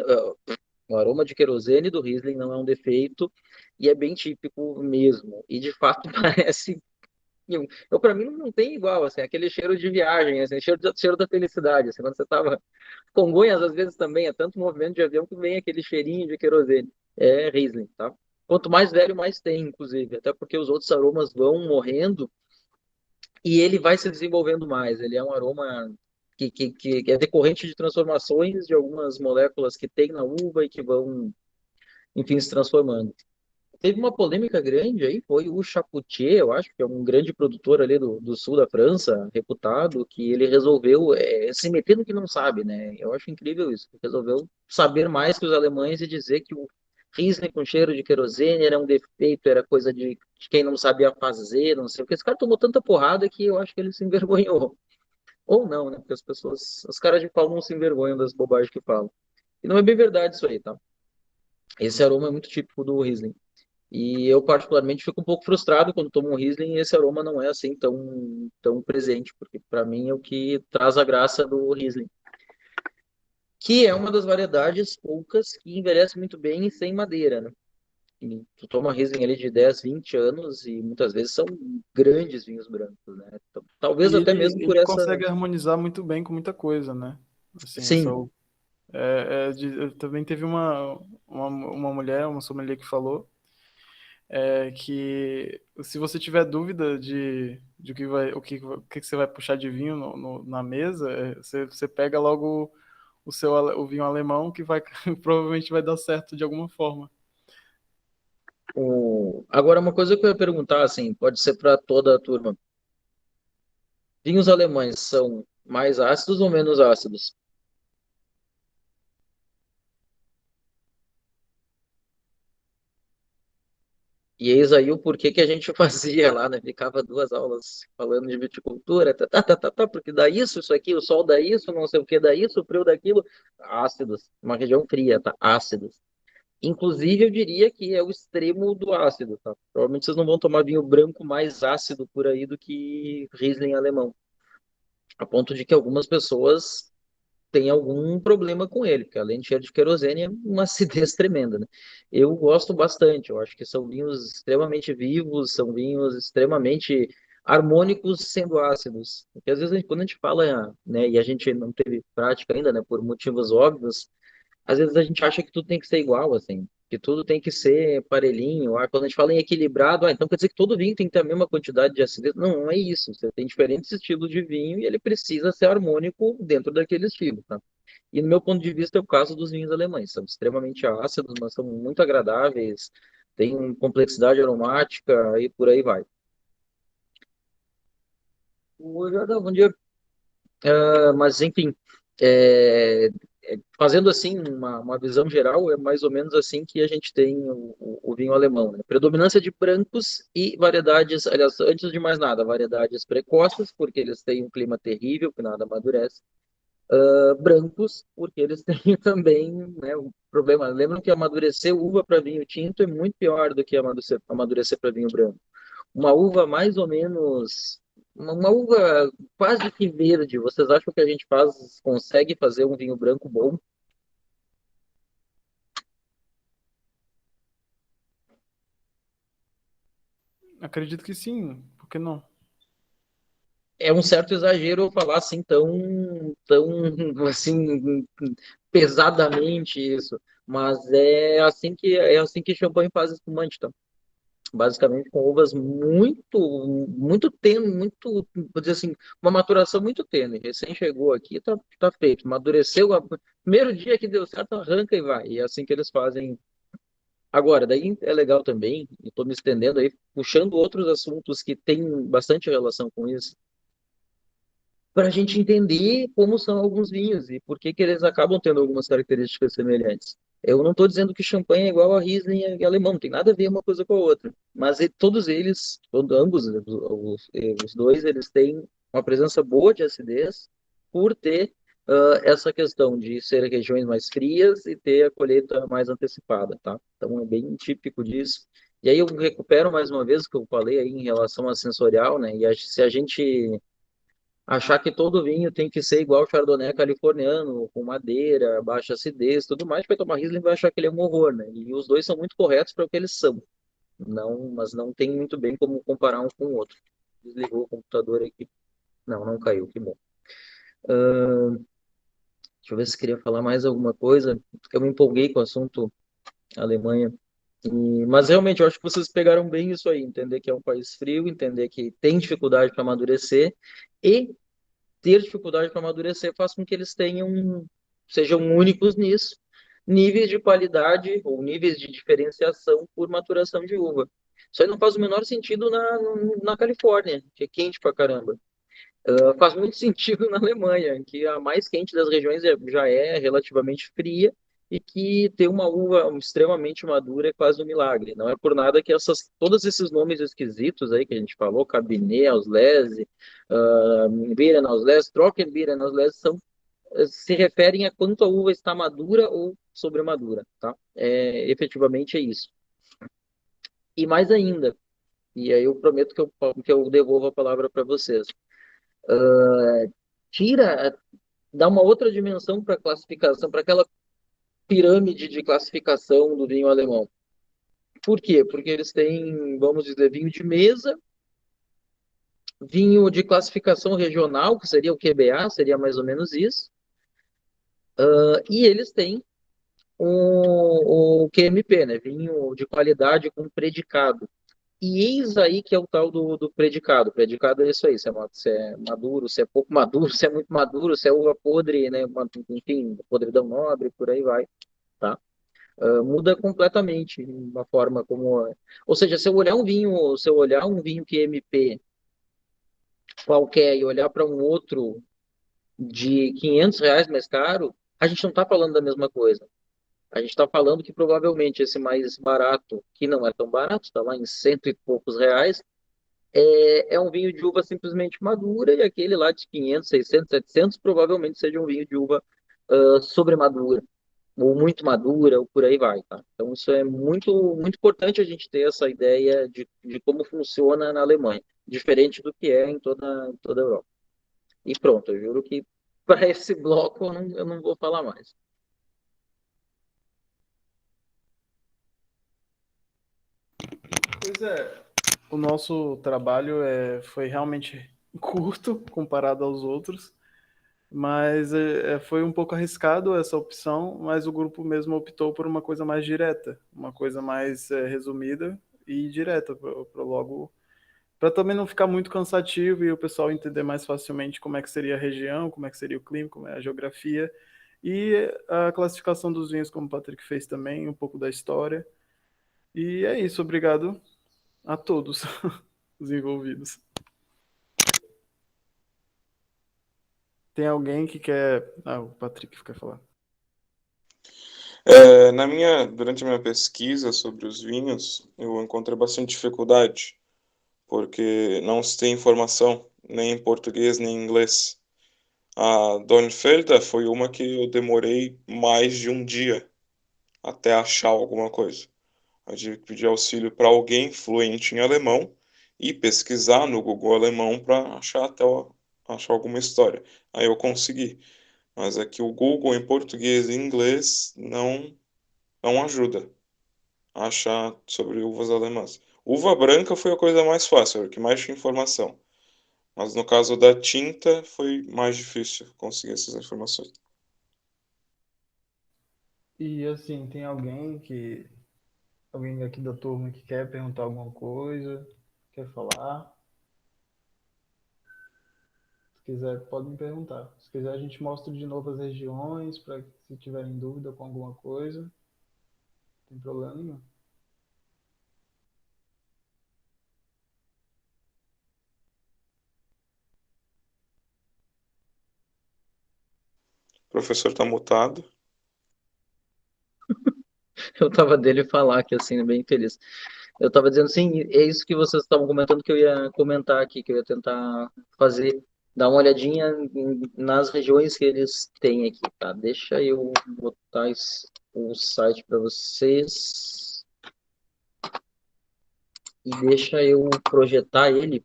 o aroma de querosene do Riesling não é um defeito e é bem típico mesmo. E de fato parece. Para mim não tem igual, assim, aquele cheiro de viagem, assim, cheiro da felicidade. Assim, quando você estava. Congonhas, às vezes também, é tanto movimento de avião que vem aquele cheirinho de querosene. É Riesling, tá? Quanto mais velho, mais tem, inclusive. Até porque os outros aromas vão morrendo e ele vai se desenvolvendo mais. Ele é um aroma que é decorrente de transformações de algumas moléculas que tem na uva e que vão, enfim, se transformando. Teve uma polêmica grande aí, foi o Chapoutier, eu acho, que é um grande produtor ali do sul da França, reputado, que ele resolveu se meter no que não sabe, né? Eu acho incrível isso. Resolveu saber mais que os alemães e dizer que o Riesling com cheiro de querosene era um defeito, era coisa de quem não sabia fazer, não sei o que. Esse cara tomou tanta porrada que eu acho que ele se envergonhou. Ou não, né? Porque os caras de pau não se envergonham das bobagens que falam. E não é bem verdade isso aí, tá? Esse aroma é muito típico do Riesling. E eu, particularmente, fico um pouco frustrado quando tomo um Riesling e esse aroma não é assim tão presente, porque para mim é o que traz a graça do Riesling, que é uma das variedades poucas que envelhece muito bem e sem madeira, né? E tu toma Riesling ali de 10, 20 anos e muitas vezes são grandes vinhos brancos, né? Então, talvez E até mesmo por ele essa. consegue harmonizar muito bem com muita coisa, né? Assim, Sim, também teve uma mulher, uma sommelier que falou que se você tiver dúvida de o que você vai puxar de vinho na mesa, você pega logo o vinho alemão que vai provavelmente vai dar certo de alguma forma. agora uma coisa que eu ia perguntar, assim, pode ser para toda a turma. Vinhos alemães são mais ácidos ou menos ácidos? E eis aí o porquê que a gente fazia lá, né? Ficava 2 aulas falando de viticultura, porque dá isso aqui, o sol dá isso, não sei o que dá isso, o frio daquilo. Ácidos, uma região fria, tá? Ácidos. Inclusive, eu diria que é o extremo do ácido, tá? Provavelmente vocês não vão tomar vinho branco mais ácido por aí do que Riesling alemão. A ponto de que algumas pessoas tem algum problema com ele, porque além de cheiro de querosene, é uma acidez tremenda, né? Eu gosto bastante, eu acho que são vinhos extremamente vivos, são vinhos extremamente harmônicos sendo ácidos. Porque às vezes quando a gente fala, né, e a gente não teve prática ainda, né, por motivos óbvios, às vezes a gente acha que tudo tem que ser igual, assim, que tudo tem que ser parelhinho. Quando a gente fala em equilibrado, então quer dizer que todo vinho tem que ter a mesma quantidade de acidez. Não, não é isso. Você tem diferentes estilos de vinho e ele precisa ser harmônico dentro daquele estilo, tá? E no meu ponto de vista é o caso dos vinhos alemães. São extremamente ácidos, mas são muito agradáveis, têm complexidade aromática e por aí vai. Oi, Jordão, bom dia. Mas enfim, é, fazendo assim uma visão geral, é mais ou menos assim que a gente tem o vinho alemão, né? Predominância de brancos e variedades, aliás, antes de mais nada, variedades precoces, porque eles têm um clima terrível, que nada amadurece. Brancos, porque eles têm também, né, um problema. Lembram que amadurecer uva para vinho tinto é muito pior do que amadurecer para vinho branco. Uma uva mais ou menos, uma uva quase que verde. Vocês acham que a gente consegue fazer um vinho branco bom? Acredito que sim, por que não? É um certo exagero eu falar assim tão assim pesadamente isso, mas é assim que champanhe faz espumante, tá? Basicamente com uvas muito tênue, vou dizer assim, uma maturação muito tênue. Recém chegou aqui, tá feito. Amadureceu, primeiro dia que deu certo, arranca e vai. E é assim que eles fazem. Agora, daí é legal também, e estou me estendendo aí, puxando outros assuntos que têm bastante relação com isso, para a gente entender como são alguns vinhos e por que que eles acabam tendo algumas características semelhantes. Eu não estou dizendo que champanhe é igual a Riesling e alemão, não tem nada a ver uma coisa com a outra. Mas todos eles, ambos, os dois, eles têm uma presença boa de acidez por ter essa questão de ser regiões mais frias e ter a colheita mais antecipada, tá? Então é bem típico disso. E aí eu recupero mais uma vez o que eu falei aí em relação a sensorial, né? Se a gente achar que todo vinho tem que ser igual o Chardonnay californiano, com madeira, baixa acidez, tudo mais, vai tomar Riesling vai achar que ele é um horror, né? E os dois são muito corretos para o que eles são. Não, mas não tem muito bem como comparar um com o outro. Desligou o computador aqui. Não caiu, que bom. Deixa eu ver se queria falar mais alguma coisa. Eu me empolguei com o assunto Alemanha. Mas realmente eu acho que vocês pegaram bem isso aí, entender que é um país frio, entender que tem dificuldade para amadurecer e ter dificuldade para amadurecer faz com que eles sejam únicos nisso, níveis de qualidade ou níveis de diferenciação por maturação de uva. Isso aí não faz o menor sentido na Califórnia, que é quente pra caramba. Faz muito sentido na Alemanha, que a mais quente das regiões já é relativamente fria e que ter uma uva extremamente madura é quase um milagre. Não é por nada que todos esses nomes esquisitos aí que a gente falou, Cabernet, Auslese, Beeren Auslese, Trockenbeeren Auslese, se referem a quanto a uva está madura ou sobremadura, tá? Efetivamente é isso. E mais ainda, e aí eu prometo que eu devolvo a palavra para vocês. Tira, dá uma outra dimensão para a classificação, para aquela pirâmide de classificação do vinho alemão. Por quê? Porque eles têm, vamos dizer, vinho de mesa, vinho de classificação regional, que seria o QBA, seria mais ou menos isso, e eles têm o QMP, né? Vinho de qualidade com predicado. E eis aí que é o tal do predicado. Predicado é isso aí, se é maduro, se é pouco maduro, se é muito maduro, se é uva podre, né? Enfim, podridão nobre, por aí vai, tá? Muda completamente a forma como é. Ou seja, se eu olhar um vinho QMP qualquer e olhar para um outro de R$ 500 mais caro, a gente não está falando da mesma coisa. A gente está falando que provavelmente esse mais barato, que não é tão barato, está lá em cento e poucos reais, é um vinho de uva simplesmente madura, e aquele lá de 500, 600, 700 provavelmente seja um vinho de uva sobremadura, ou muito madura, ou por aí vai, tá? Então isso é muito, muito importante a gente ter essa ideia de como funciona na Alemanha, diferente do que é em toda a Europa. E pronto, eu juro que para esse bloco eu não vou falar mais. Pois é, o nosso trabalho foi realmente curto comparado aos outros, mas foi um pouco arriscado essa opção, mas o grupo mesmo optou por uma coisa mais direta, uma coisa mais resumida e direta, logo, para também não ficar muito cansativo e o pessoal entender mais facilmente como é que seria a região, como é que seria o clima, como é a geografia e a classificação dos vinhos, como o Patrick fez também, um pouco da história. E é isso, obrigado a todos os envolvidos. Tem alguém que quer. Ah, o Patrick quer falar. Durante a minha pesquisa sobre os vinhos, eu encontrei bastante dificuldade, porque não se tem informação, nem em português, nem em inglês. A Dornfelder foi uma que eu demorei mais de um dia até achar alguma coisa. Eu tive que pedir auxílio para alguém fluente em alemão e pesquisar no Google alemão para achar alguma história. Aí eu consegui. Mas aqui o Google em português e inglês não ajuda a achar sobre uvas alemãs. Uva branca foi a coisa mais fácil, a que mais tinha informação. Mas no caso da tinta foi mais difícil conseguir essas informações. E assim, tem alguém aqui da turma que quer perguntar alguma coisa, quer falar? Se quiser, pode me perguntar. Se quiser, a gente mostra de novo as regiões, para se tiverem dúvida com alguma coisa, não tem problema nenhum. O professor está mutado. Eu tava dele falar que assim, bem feliz. Eu tava dizendo assim, é isso que vocês estavam comentando que eu ia comentar aqui, que eu ia tentar fazer, dar uma olhadinha nas regiões que eles têm aqui, tá? Deixa eu botar o site para vocês e deixa eu projetar ele,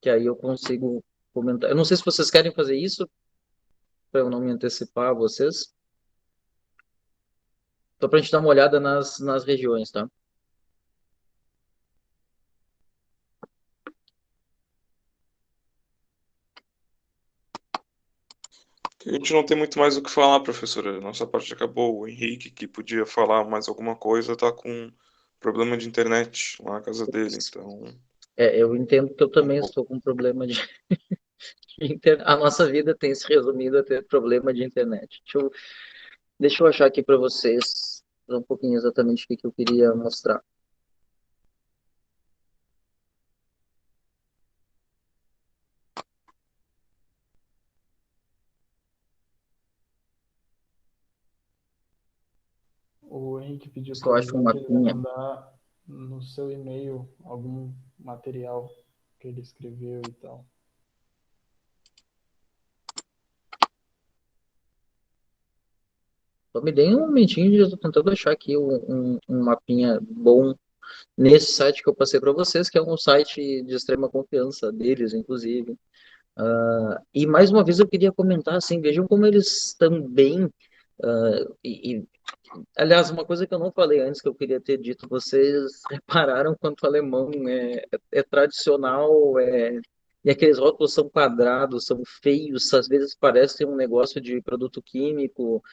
que aí eu consigo comentar. Eu não sei se vocês querem fazer isso, para eu não me antecipar a vocês. Só para a gente dar uma olhada nas regiões, tá? A gente não tem muito mais o que falar, professora. Nossa parte acabou. O Henrique, que podia falar mais alguma coisa, está com problema de internet lá na casa dele. Então, Eu entendo que eu é um também pouco. estou com problema de a nossa vida tem se resumido a ter problema de internet. Deixa eu achar aqui para vocês um pouquinho exatamente o que eu queria mostrar. O Henrique pediu para Só acho um avisar que ele vai mapinha. mandar no seu e-mail algum material que ele escreveu e tal. Só me deem um momentinho, eu estou tentando achar aqui um mapinha bom nesse site que eu passei para vocês, que é um site de extrema confiança deles, inclusive. E mais uma vez eu queria comentar assim, vejam como eles também aliás, uma coisa que eu não falei antes que eu queria ter dito, vocês repararam quanto o alemão é tradicional, e aqueles rótulos são quadrados, são feios, às vezes parecem um negócio de produto químico.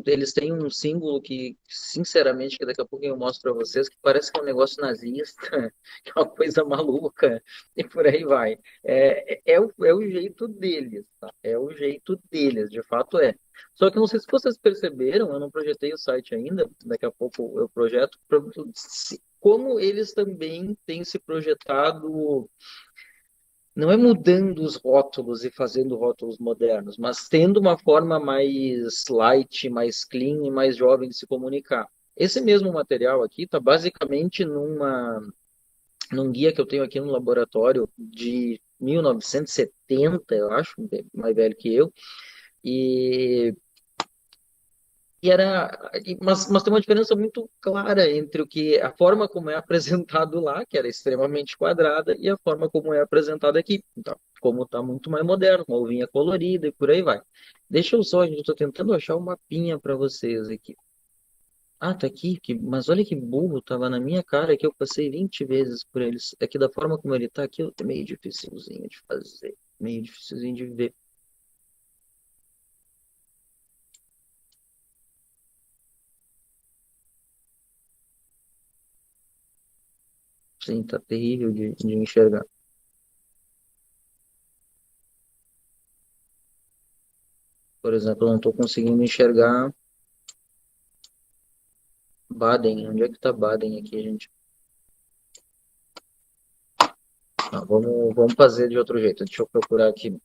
Eles têm um símbolo que, sinceramente, que daqui a pouco eu mostro para vocês, que parece que é um negócio nazista, que é uma coisa maluca, e por aí vai. É o jeito deles, tá? É o jeito deles, de fato é. Só que eu não sei se vocês perceberam, eu não projetei o site ainda, daqui a pouco eu projeto, como eles também têm se projetado, não é mudando os rótulos e fazendo rótulos modernos, mas tendo uma forma mais light, mais clean e mais jovem de se comunicar. Esse mesmo material aqui está basicamente num guia que eu tenho aqui no laboratório de 1970, eu acho, mais velho que eu, e mas tem uma diferença muito clara entre a forma como é apresentado lá, que era extremamente quadrada, e a forma como é apresentado aqui. Então, como está muito mais moderno, uma uvinha colorida e por aí vai. Deixa eu só, gente, estou tentando achar um mapinha para vocês aqui. Ah, tá aqui, mas olha que burro, tava na minha cara que eu passei 20 vezes por eles. É que da forma como ele tá aqui, é meio dificilzinho de fazer, meio dificilzinho de ver. Sim, tá terrível de enxergar. Por exemplo, eu não estou conseguindo enxergar Baden. Onde é que tá Baden aqui, gente? Não, vamos fazer de outro jeito. Deixa eu procurar aqui.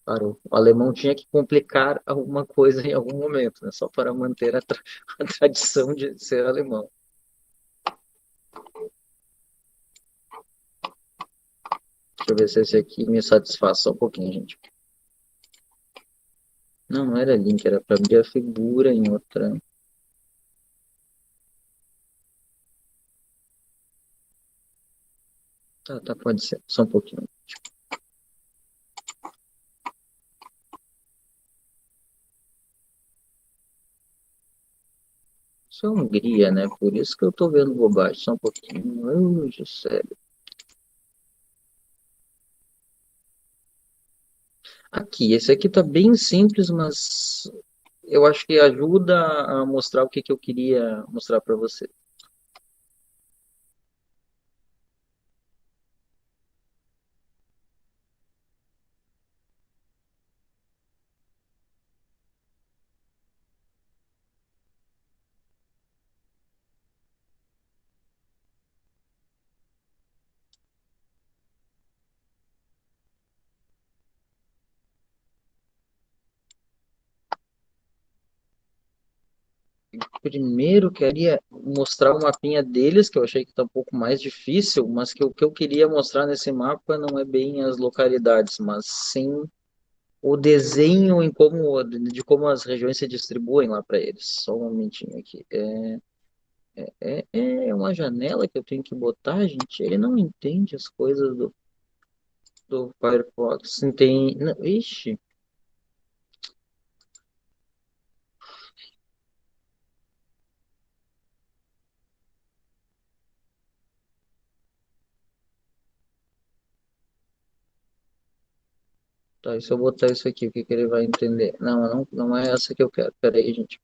Claro, o alemão tinha que complicar alguma coisa em algum momento, né? Só para manter a tradição de ser alemão. Deixa eu ver se esse aqui me satisfaz só um pouquinho, gente. Não, não era link, era para abrir a figura em outra. Tá, tá, pode ser. Só um pouquinho. Isso é Hungria, né? Por isso que eu tô vendo bobagem. Só um pouquinho. Ai, sério. Aqui, esse aqui tá bem simples, mas eu acho que ajuda a mostrar o que que eu queria mostrar para você. Primeiro, queria mostrar o mapinha deles, que eu achei que está um pouco mais difícil, mas que o que eu queria mostrar nesse mapa não é bem as localidades, mas sim o desenho em como, de como as regiões se distribuem lá para eles. Só um momentinho aqui. É uma janela que eu tenho que botar, gente. Ele não entende as coisas do Firefox. Entende? Não, ixi. Tá, e se eu botar isso aqui, o que que ele vai entender? Não, não é essa que eu quero. Pera aí, gente.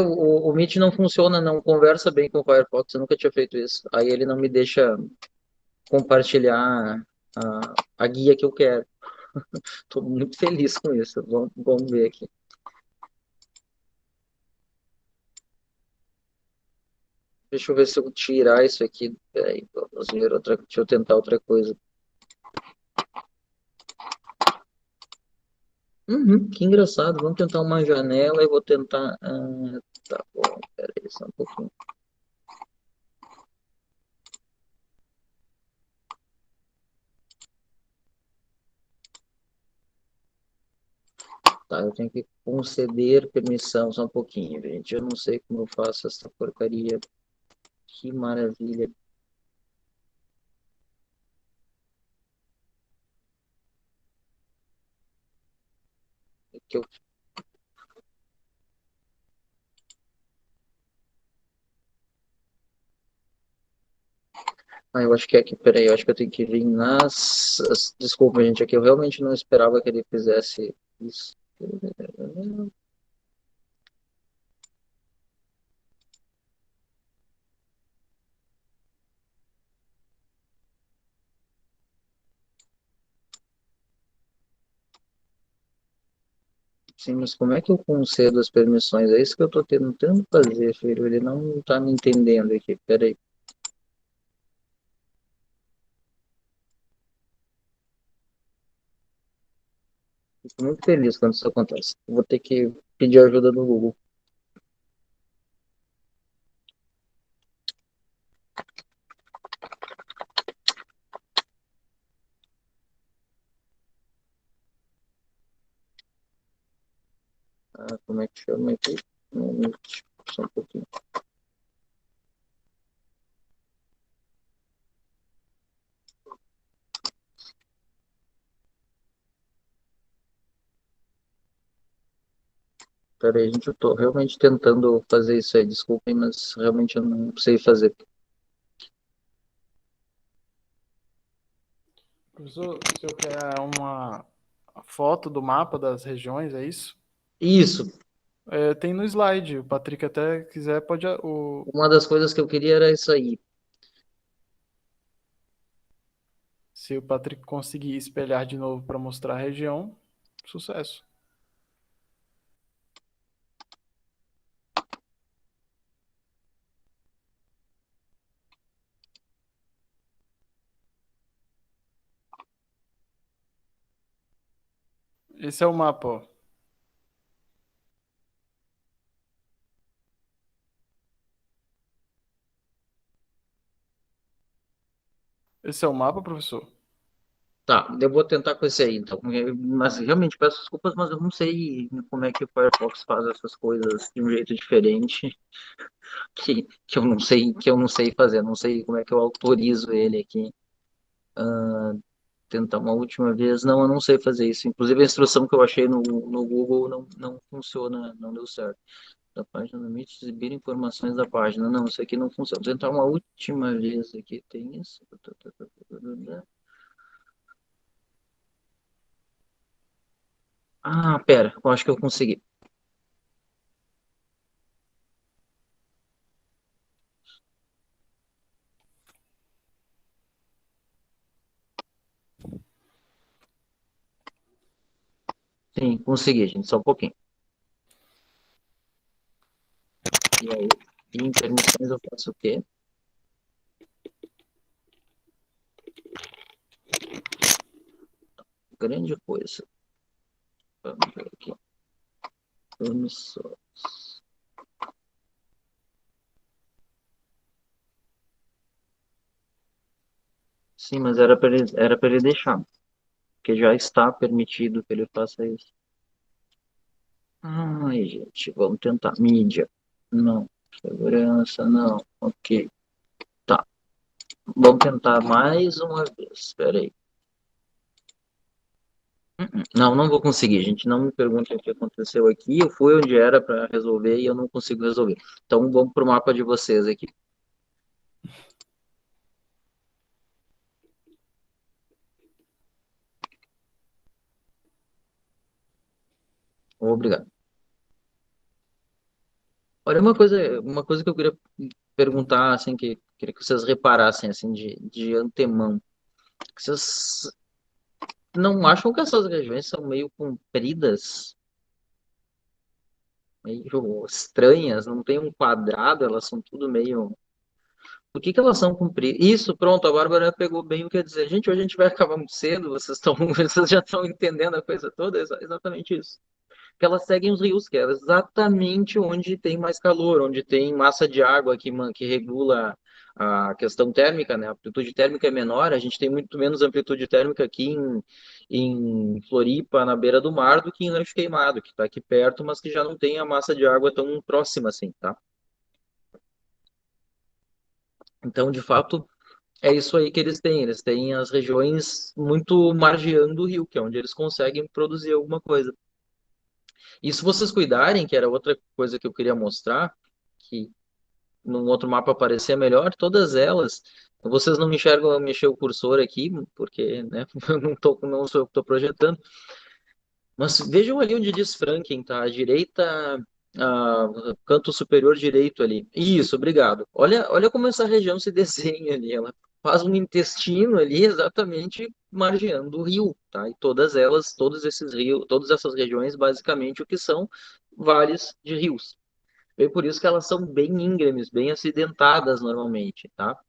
O Meet não funciona, não conversa bem com o Firefox, eu nunca tinha feito isso. Aí ele não me deixa compartilhar a guia que eu quero. Estou muito feliz com isso. Vamos ver aqui. Deixa eu ver se eu tirar isso aqui. Peraí, vamos ver deixa eu tentar outra coisa. Que engraçado. Vamos tentar uma janela e vou tentar. Tá bom, peraí, só um pouquinho. Tá, eu tenho que conceder permissão só um pouquinho, gente. Eu não sei como eu faço essa porcaria. Que maravilha. Que eu eu acho que é aqui, peraí, eu acho que eu tenho que vir Desculpa, gente, aqui eu realmente não esperava que ele fizesse isso. Sim, mas como é que eu concedo as permissões? É isso que eu tô tentando fazer, filho. Ele não tá me entendendo aqui, peraí. Fico muito feliz quando isso acontece. Vou ter que pedir ajuda do Google. Como é que chama aqui? Só um pouquinho. Peraí, gente, eu tô realmente tentando fazer isso aí. Desculpem, mas realmente eu não sei fazer. Professor, o senhor quer uma foto do mapa das regiões, é isso? Isso, Tem no slide. O Patrick até quiser pode. uma das coisas que eu queria era isso aí. Se o Patrick conseguir espelhar de novo para mostrar a região, sucesso. Esse é o mapa, ó. Esse é o mapa, professor? Tá, eu vou tentar com esse aí, então. Mas realmente peço desculpas, mas eu não sei como é que o Firefox faz essas coisas de um jeito diferente, que eu não sei fazer, não sei como é que eu autorizo ele aqui. Tentar uma última vez. Não, eu não sei fazer isso. Inclusive a instrução que eu achei no Google não funciona, não deu certo. Da página do Meet, exibir informações da página. Não, isso aqui não funciona. Vou tentar uma última vez aqui. Tem isso. Ah, pera, eu acho que eu consegui. Sim, consegui, gente, só um pouquinho. E aí, em permissões eu faço o quê? Grande coisa. Vamos ver aqui. Permissões. Sim, mas era para ele deixar, porque já está permitido que ele faça isso. Ai, gente, vamos tentar. Mídia. Não. Segurança, não. Ok. Tá. Vamos tentar mais uma vez. Espera aí. Não, não vou conseguir, gente. Não me perguntem o que aconteceu aqui. Eu fui onde era para resolver e eu não consigo resolver. Então vamos pro mapa de vocês aqui. Obrigado. Olha, uma coisa que eu queria perguntar, assim, que queria que vocês reparassem, assim, de antemão. Vocês não acham que essas regiões são meio compridas? Meio estranhas, não tem um quadrado, elas são tudo meio. Por que que elas são compridas? Isso, pronto, a Bárbara pegou bem o que ia dizer. Gente, hoje a gente vai acabar muito cedo, vocês estão, vocês já estão entendendo a coisa toda, exatamente isso. Que elas seguem os rios, que é exatamente onde tem mais calor, onde tem massa de água que regula a questão térmica, né? A amplitude térmica é menor, a gente tem muito menos amplitude térmica aqui em Floripa, na beira do mar, do que em Rancho Queimado, que está aqui perto, mas que já não tem a massa de água tão próxima assim, tá? Então, de fato, é isso aí que eles têm. Eles têm as regiões muito margeando o rio, que é onde eles conseguem produzir alguma coisa. E se vocês cuidarem, que era outra coisa que eu queria mostrar, que num outro mapa aparecia melhor, todas elas, vocês não me enxergam eu mexer o cursor aqui, porque, né, eu não sou eu que estou projetando, mas vejam ali onde diz Franken, tá? À direita, canto superior direito ali. Isso, obrigado. Olha como essa região se desenha ali. Ela faz um intestino ali exatamente margeando o rio, tá? E todas elas, todos esses rios, todas essas regiões, basicamente o que são vales de rios. E por isso que elas são bem íngremes, bem acidentadas normalmente, tá?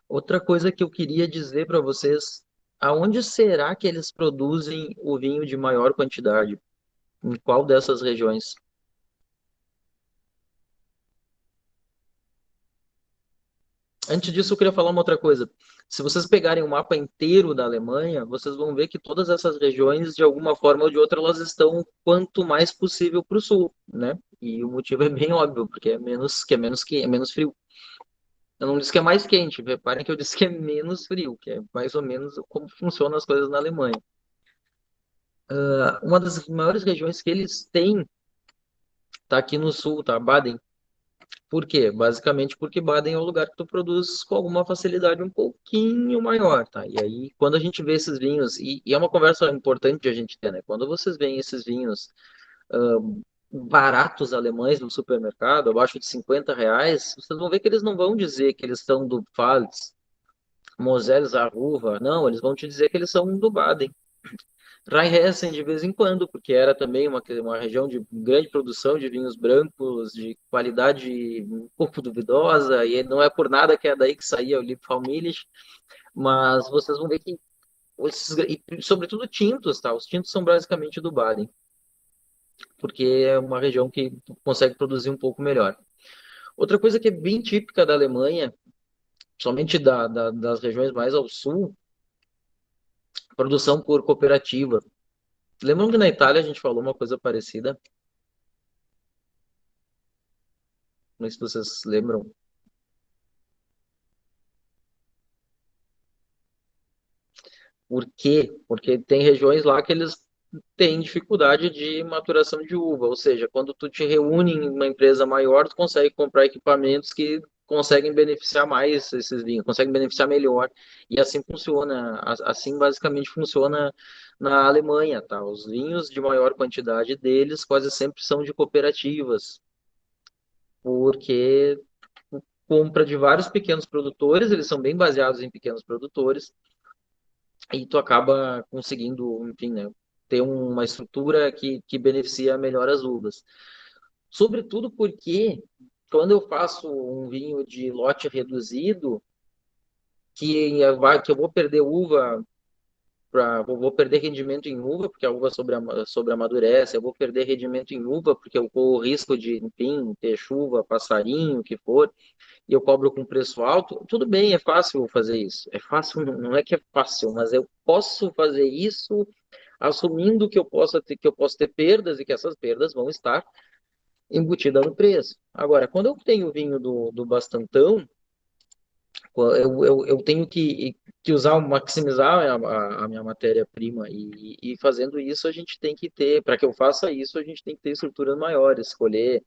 Outra coisa que eu queria dizer para vocês, aonde será que eles produzem o vinho de maior quantidade? Em qual dessas regiões? Antes disso, eu queria falar uma outra coisa. Se vocês pegarem o mapa inteiro da Alemanha, vocês vão ver que todas essas regiões, de alguma forma ou de outra, elas estão quanto mais possível para o sul, né? E o motivo é bem óbvio, porque é menos frio. Eu não disse que é mais quente, reparem que eu disse que é menos frio, que é mais ou menos como funcionam as coisas na Alemanha. Uma das maiores regiões que eles têm está aqui no sul, tá? Baden. Por quê? Basicamente porque Baden é o lugar que tu produz com alguma facilidade um pouquinho maior, tá? E aí, quando a gente vê esses vinhos, e é uma conversa importante a gente ter, né? Quando vocês veem esses vinhos baratos alemães no supermercado, abaixo de R$ 50, vocês vão ver que eles não vão dizer que eles são do Pfalz, Moselle, Arruva, não, eles vão te dizer que eles são do Baden. Rheinhessen de vez em quando, porque era também uma região de grande produção de vinhos brancos, de qualidade um pouco duvidosa, e não é por nada que é daí que saía o Liebfraumilch, mas vocês vão ver que e sobretudo tintos, tá? Os tintos são basicamente do Baden, porque é uma região que consegue produzir um pouco melhor. Outra coisa que é bem típica da Alemanha, somente das regiões mais ao sul, produção por cooperativa. Lembram que na Itália a gente falou uma coisa parecida? Não sei se vocês lembram. Por quê? Porque tem regiões lá que eles têm dificuldade de maturação de uva, ou seja, quando tu te reúne em uma empresa maior, tu consegue comprar equipamentos que conseguem beneficiar mais esses vinhos, conseguem beneficiar melhor. E assim funciona, assim basicamente funciona na Alemanha, tá? Os vinhos de maior quantidade deles quase sempre são de cooperativas, porque compra de vários pequenos produtores, eles são bem baseados em pequenos produtores, e tu acaba conseguindo, enfim, né, ter uma estrutura que beneficia melhor as uvas. Sobretudo porque quando eu faço um vinho de lote reduzido, que eu vou perder uva, vou perder rendimento em uva, porque a uva sobre amadurece, eu vou perder rendimento em uva, porque eu corro o risco de, enfim, ter chuva, passarinho, o que for, e eu cobro com preço alto, tudo bem, é fácil fazer isso. É fácil, não é que é fácil, mas eu posso fazer isso assumindo que eu posso ter perdas e que essas perdas vão estar embutidas no preço. Agora, quando eu tenho vinho do Bastantão, eu tenho que usar, maximizar a minha matéria-prima e fazendo isso a gente tem que ter, para que eu faça isso, a gente tem que ter estruturas maiores, escolher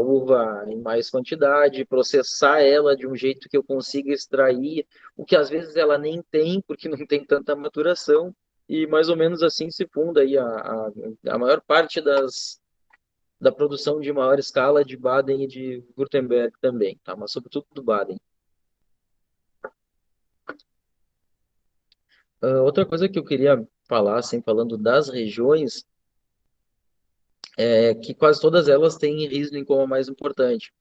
uva em mais quantidade, processar ela de um jeito que eu consiga extrair, o que às vezes ela nem tem, porque não tem tanta maturação, e mais ou menos assim se funda aí a maior parte da produção de maior escala de Baden e de Württemberg também, tá? Mas sobretudo do Baden. Outra coisa que eu queria falar, assim, falando das regiões, é que quase todas elas têm Riesling como a mais importante.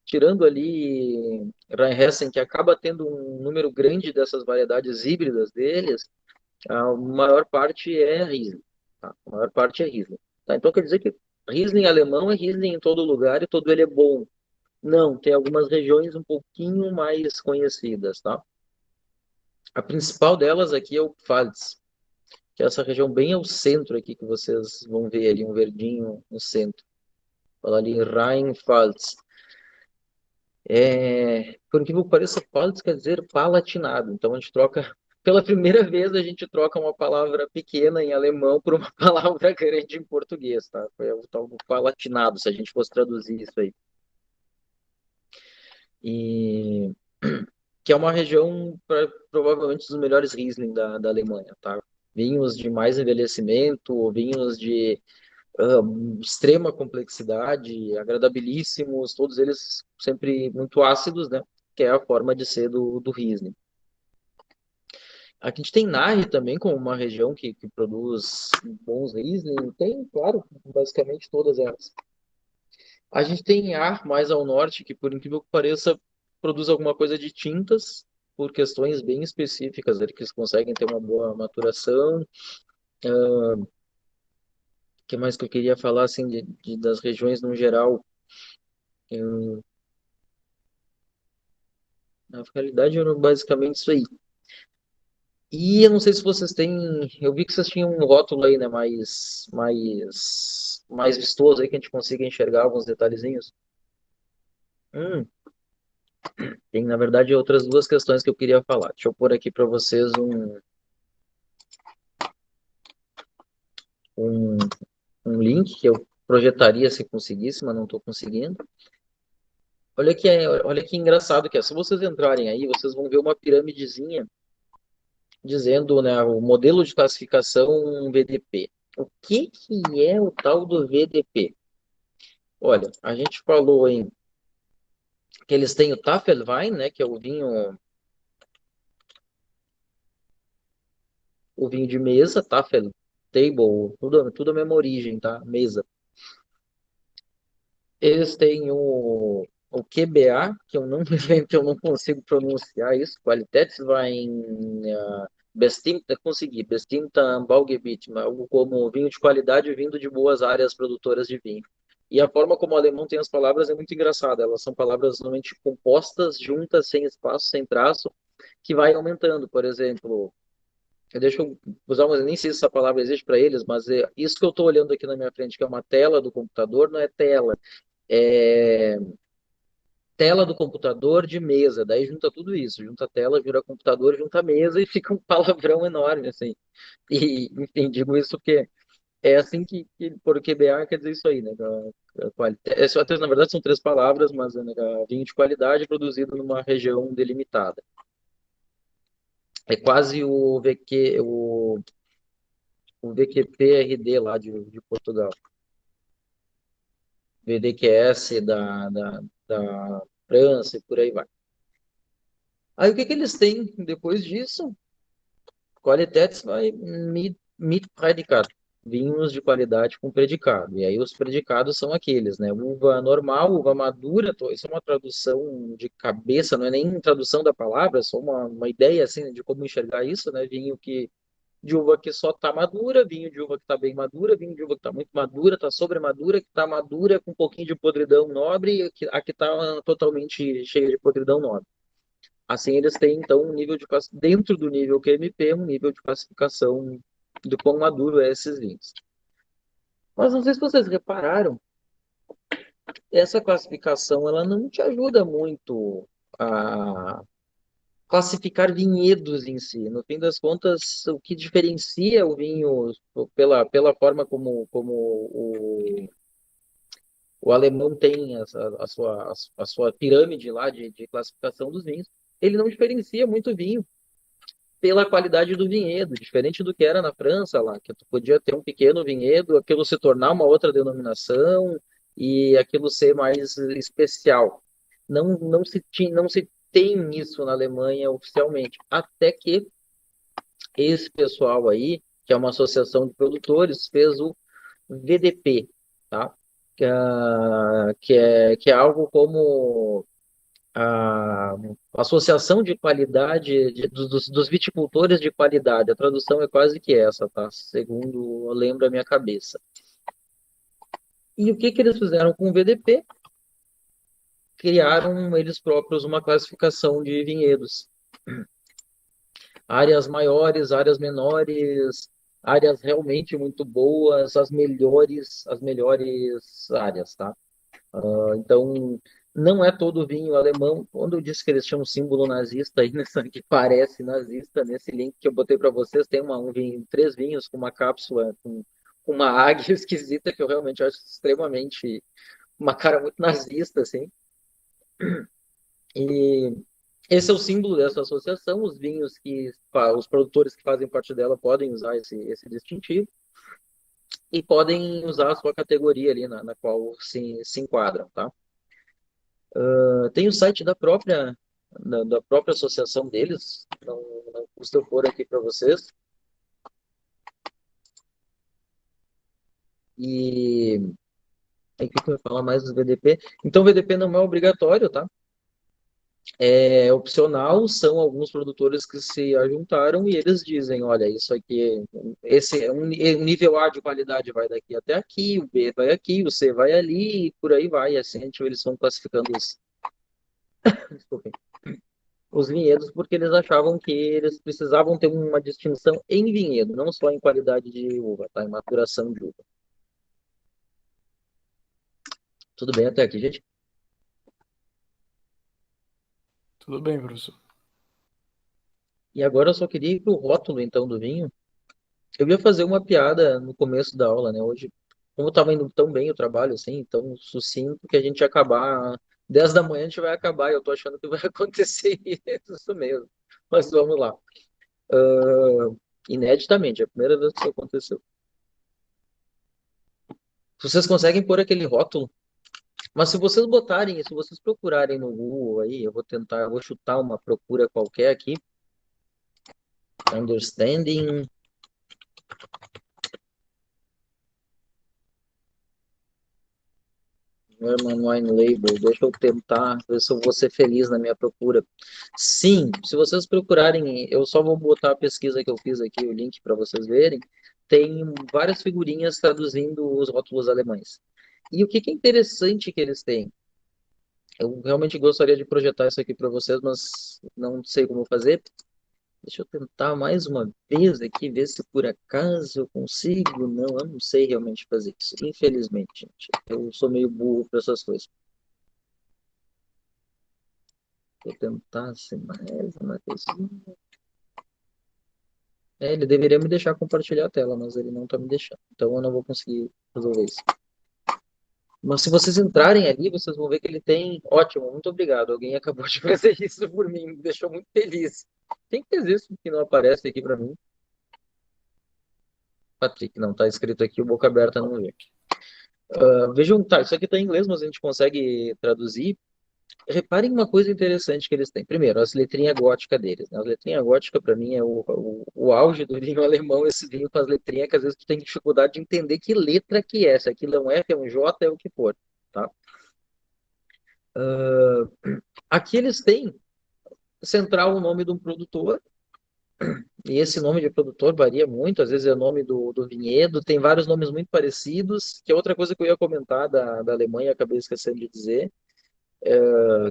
Tirando ali Rheinhessen, que acaba tendo um número grande dessas variedades híbridas deles, a maior parte é Riesling. Tá? A maior parte é Riesling. Tá? Então quer dizer que Riesling alemão é Riesling em todo lugar e todo ele é bom. Não, tem algumas regiões um pouquinho mais conhecidas, tá? A principal delas aqui é o Pfalz, que é essa região bem ao centro aqui que vocês vão ver ali, um verdinho no centro. Fala ali Rheinpfalz. Por incrível que pareça, Palates quer dizer palatinado. Então a gente troca, pela primeira vez a gente troca uma palavra pequena em alemão por uma palavra grande em português, tá? Foi o tal do palatinado, se a gente fosse traduzir isso aí. E que é uma região provavelmente dos melhores Riesling da Alemanha, tá? Vinhos de mais envelhecimento, vinhos de extrema complexidade, agradabilíssimos, todos eles sempre muito ácidos, né? Que é a forma de ser do Riesling. Aqui a gente tem Narre também, como uma região que produz bons Riesling. Tem, claro, basicamente todas elas. A gente tem Ar, mais ao norte, que por incrível que pareça, produz alguma coisa de tintas, por questões bem específicas, que eles conseguem ter uma boa maturação. O que mais que eu queria falar, assim, das regiões no geral? Eu, na realidade, era basicamente isso aí. E eu não sei se vocês têm. Eu vi que vocês tinham um rótulo aí, né? Mais vistoso aí, que a gente consiga enxergar alguns detalhezinhos. Hum, tem, na verdade, outras duas questões que eu queria falar. Deixa eu pôr aqui para vocês um, um link que eu projetaria se conseguisse, mas não estou conseguindo. Olha que engraçado que é. Se vocês entrarem aí, vocês vão ver uma piramidezinha dizendo, né, o modelo de classificação VDP. O que é o tal do VDP? Olha, a gente falou em que eles têm o Tafelwein, né, que é o vinho de mesa, Tafel, table, tudo a mesma origem, tá? Mesa. Eles têm o QBA, que eu não que eu não consigo pronunciar isso, Qualitätswein consegui, bestimmter Anbaugebiet, algo como vinho de qualidade vindo de boas áreas produtoras de vinho. E a forma como o alemão tem as palavras é muito engraçada. Elas são palavras normalmente compostas, juntas, sem espaço, sem traço, que vai aumentando. Por exemplo, deixa eu usar uma, nem sei se essa palavra existe para eles, mas é isso que eu estou olhando aqui na minha frente, que é uma tela do computador, não é tela, é tela do computador de mesa. Daí junta tudo isso, junta a tela, vira computador, junta a mesa e fica um palavrão enorme, assim. E, enfim, digo isso porque é assim que por QBA quer dizer isso aí, né? Na verdade, são três palavras, mas né, vinho de qualidade produzido numa região delimitada. É quase o VQPRD lá de Portugal. VDQS da França e por aí vai. Aí o que eles têm depois disso? Qualidades vai mit predicat. Vinhos de qualidade com predicado. E aí os predicados são aqueles, né? Uva normal, uva madura. Isso é uma tradução de cabeça, não é nem tradução da palavra, é só uma ideia assim de como enxergar isso, né? Vinho de uva que só está madura, vinho de uva que está bem madura, vinho de uva que está muito madura, está sobremadura, que está madura com um pouquinho de podridão nobre, e a que está totalmente cheia de podridão nobre. Assim, eles têm, então, um nível de dentro do nível QMP, um nível de classificação do quão maduro é esses vinhos. Mas não sei se vocês repararam, essa classificação ela não te ajuda muito a classificar vinhedos em si. No fim das contas, o que diferencia o vinho pela forma como o alemão tem a sua pirâmide lá de classificação dos vinhos, ele não diferencia muito vinho pela qualidade do vinhedo, diferente do que era na França lá, que tu podia ter um pequeno vinhedo, aquilo se tornar uma outra denominação e aquilo ser mais especial. Não se tem isso na Alemanha oficialmente, até que esse pessoal aí, que é uma associação de produtores, fez o VDP, tá? Que é algo como a Associação de Qualidade dos Viticultores de Qualidade. A tradução é quase que essa, tá? Segundo eu lembro a minha cabeça. E o que eles fizeram com o VDP? Criaram eles próprios uma classificação de vinhedos. Áreas maiores, áreas menores, áreas realmente muito boas, as melhores áreas, tá? Então, não é todo vinho alemão. Quando eu disse que eles tinham um símbolo nazista aí, que parece nazista, nesse link que eu botei para vocês, tem três vinhos com uma cápsula, com uma águia esquisita, que eu realmente acho extremamente, uma cara muito nazista, assim. E esse é o símbolo dessa associação. Os produtores que fazem parte dela podem usar esse distintivo e podem usar a sua categoria ali na qual se enquadram, tá? Tem o site da própria associação deles, não custa eu pôr aqui para vocês. E o que eu ia falar mais dos VDP? Então, o VDP não é obrigatório, tá? É opcional, são alguns produtores que se ajuntaram e eles dizem, olha, isso aqui, esse é um nível A de qualidade vai daqui até aqui, o B vai aqui, o C vai ali, e por aí vai, e assim eles vão classificando desculpem, os vinhedos, porque eles achavam que eles precisavam ter uma distinção em vinhedo, não só em qualidade de uva, tá? Em maturação de uva. Tudo bem até aqui, gente? Tudo bem, professor. E agora eu só queria ir pro rótulo, então, do vinho. Eu ia fazer uma piada no começo da aula, né? Hoje, como estava indo tão bem o trabalho, assim, tão sucinto, que a gente ia acabar 10 da manhã, a gente vai acabar, e eu tô achando que vai acontecer isso mesmo. Mas vamos lá. Ineditamente, é a primeira vez que isso aconteceu. Vocês conseguem pôr aquele rótulo? Mas se vocês botarem, se vocês procurarem no Google aí, eu vou chutar uma procura qualquer aqui. Understanding German Wine Label. Deixa eu tentar ver se eu vou ser feliz na minha procura. Sim, se vocês procurarem, eu só vou botar a pesquisa que eu fiz aqui, o link para vocês verem. Tem várias figurinhas traduzindo os rótulos alemães. E o que é interessante que eles têm? Eu realmente gostaria de projetar isso aqui para vocês, mas não sei como fazer. Deixa eu tentar mais uma vez aqui, ver se por acaso eu consigo. Não, eu não sei realmente fazer isso. Infelizmente, gente. Eu sou meio burro para essas coisas. Vou tentar ser mais uma coisinha. Ele deveria me deixar compartilhar a tela, mas ele não está me deixando. Então eu não vou conseguir resolver isso. Mas se vocês entrarem ali, vocês vão ver que ele tem... Ótimo, muito obrigado. Alguém acabou de fazer isso por mim, me deixou muito feliz. Quem fez isso que não aparece aqui para mim? Patrick, não, tá escrito aqui, o boca aberta não vê. Vejam, tá, isso aqui está em inglês, mas a gente consegue traduzir. Reparem uma coisa interessante que eles têm. Primeiro, as letrinhas góticas deles. Né? As letrinhas góticas, para mim, é o auge do vinho alemão, esse vinho com as letrinhas que às vezes tu tem dificuldade de entender que letra que é. Se aquilo é um F, é um J, é o que for. Tá? Aqui eles têm central o nome de um produtor, e esse nome de produtor varia muito, às vezes é o nome do vinhedo, tem vários nomes muito parecidos, que é outra coisa que eu ia comentar da Alemanha, acabei esquecendo de dizer.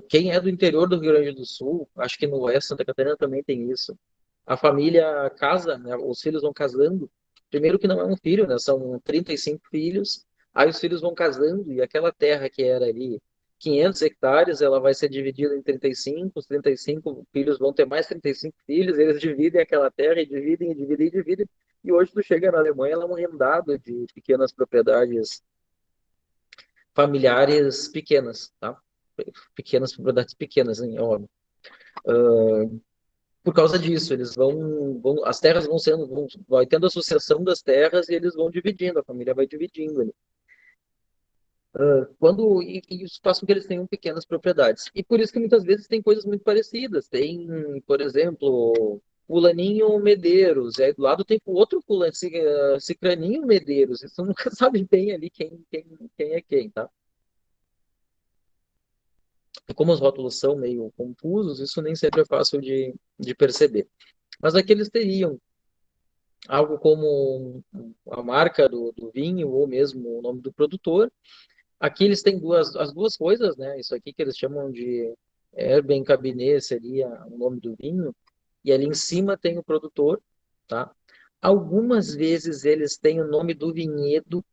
Quem é do interior do Rio Grande do Sul, acho que no Oeste, Santa Catarina também tem isso. A família casa, né, os filhos vão casando. Primeiro que não é um filho, né, são 35 filhos. Aí os filhos vão casando e aquela terra que era ali 500 hectares, ela vai ser dividida em 35. Os 35 filhos vão ter mais 35 filhos. Eles dividem aquela terra e dividem, e dividem, e dividem. E hoje tu chega na Alemanha, ela é um rendado de pequenas propriedades familiares pequenas, tá? Pequenas propriedades pequenas, hein, óbvio. Por causa disso, eles as terras vão sendo, vai tendo associação das terras e eles vão dividindo, a família vai dividindo ali. E isso faz com que eles tenham pequenas propriedades. E por isso que muitas vezes tem coisas muito parecidas. Tem, por exemplo, fulaninho Medeiros, e aí do lado tem o outro fulano, cicraninho Medeiros. Você nunca sabe bem ali quem é quem, tá? E como os rótulos são meio confusos, isso nem sempre é fácil de perceber. Mas aqui eles teriam algo como a marca do vinho ou mesmo o nome do produtor. Aqui eles têm as duas coisas, né? Isso aqui que eles chamam de Erben Cabernet seria o nome do vinho. E ali em cima tem o produtor, tá? Algumas vezes eles têm o nome do vinhedo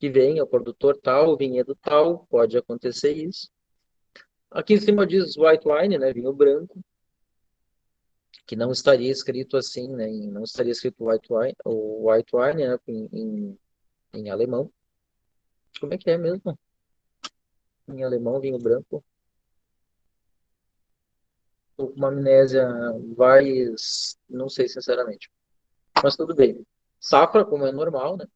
que vem, é o produtor tal, o vinhedo tal, pode acontecer isso. Aqui em cima diz white wine, né? Vinho branco, que não estaria escrito assim, né? Não estaria escrito white wine, né? Em alemão. Como é que é mesmo? Em alemão, vinho branco. Tô com uma amnésia não sei sinceramente. Mas tudo bem. Safra, como é normal, né?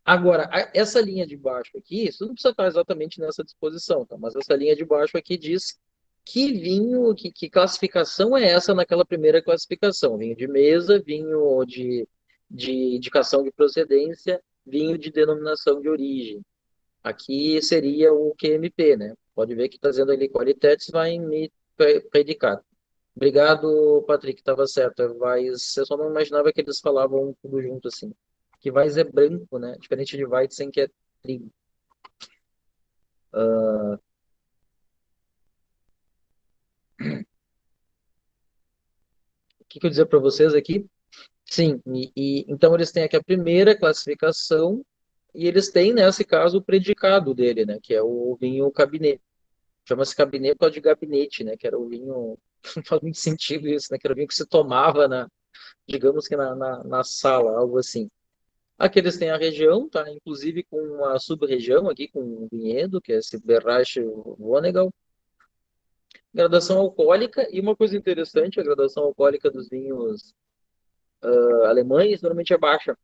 Agora, essa linha de baixo aqui, isso não precisa estar exatamente nessa disposição, tá? Mas essa linha de baixo aqui diz que vinho, que classificação é essa naquela primeira classificação? Vinho de mesa, vinho de indicação de procedência, vinho de denominação de origem. Aqui seria o QMP, né? Pode ver que está dizendo ali Qualitetes vai me predicar. Obrigado, Patrick, estava certo. Eu só não imaginava que eles falavam tudo junto assim. Que Weiss é branco, né? Diferente de Weizen, que é trigo. O que eu dizer para vocês aqui? Sim, então eles têm aqui a primeira classificação e eles têm, nesse caso, o predicado dele, né? Que é o vinho cabinet. Chama-se cabinet por causa de gabinete, né? Que era o vinho... Não faz muito sentido isso, né? Que era o vinho que se tomava, digamos que na sala, algo assim. Aqui eles têm a região, tá? Inclusive com uma sub-região aqui, com um vinhedo, que é esse Bereich Wohnegau. Gradação alcoólica, e uma coisa interessante, a gradação alcoólica dos vinhos alemães normalmente é baixa.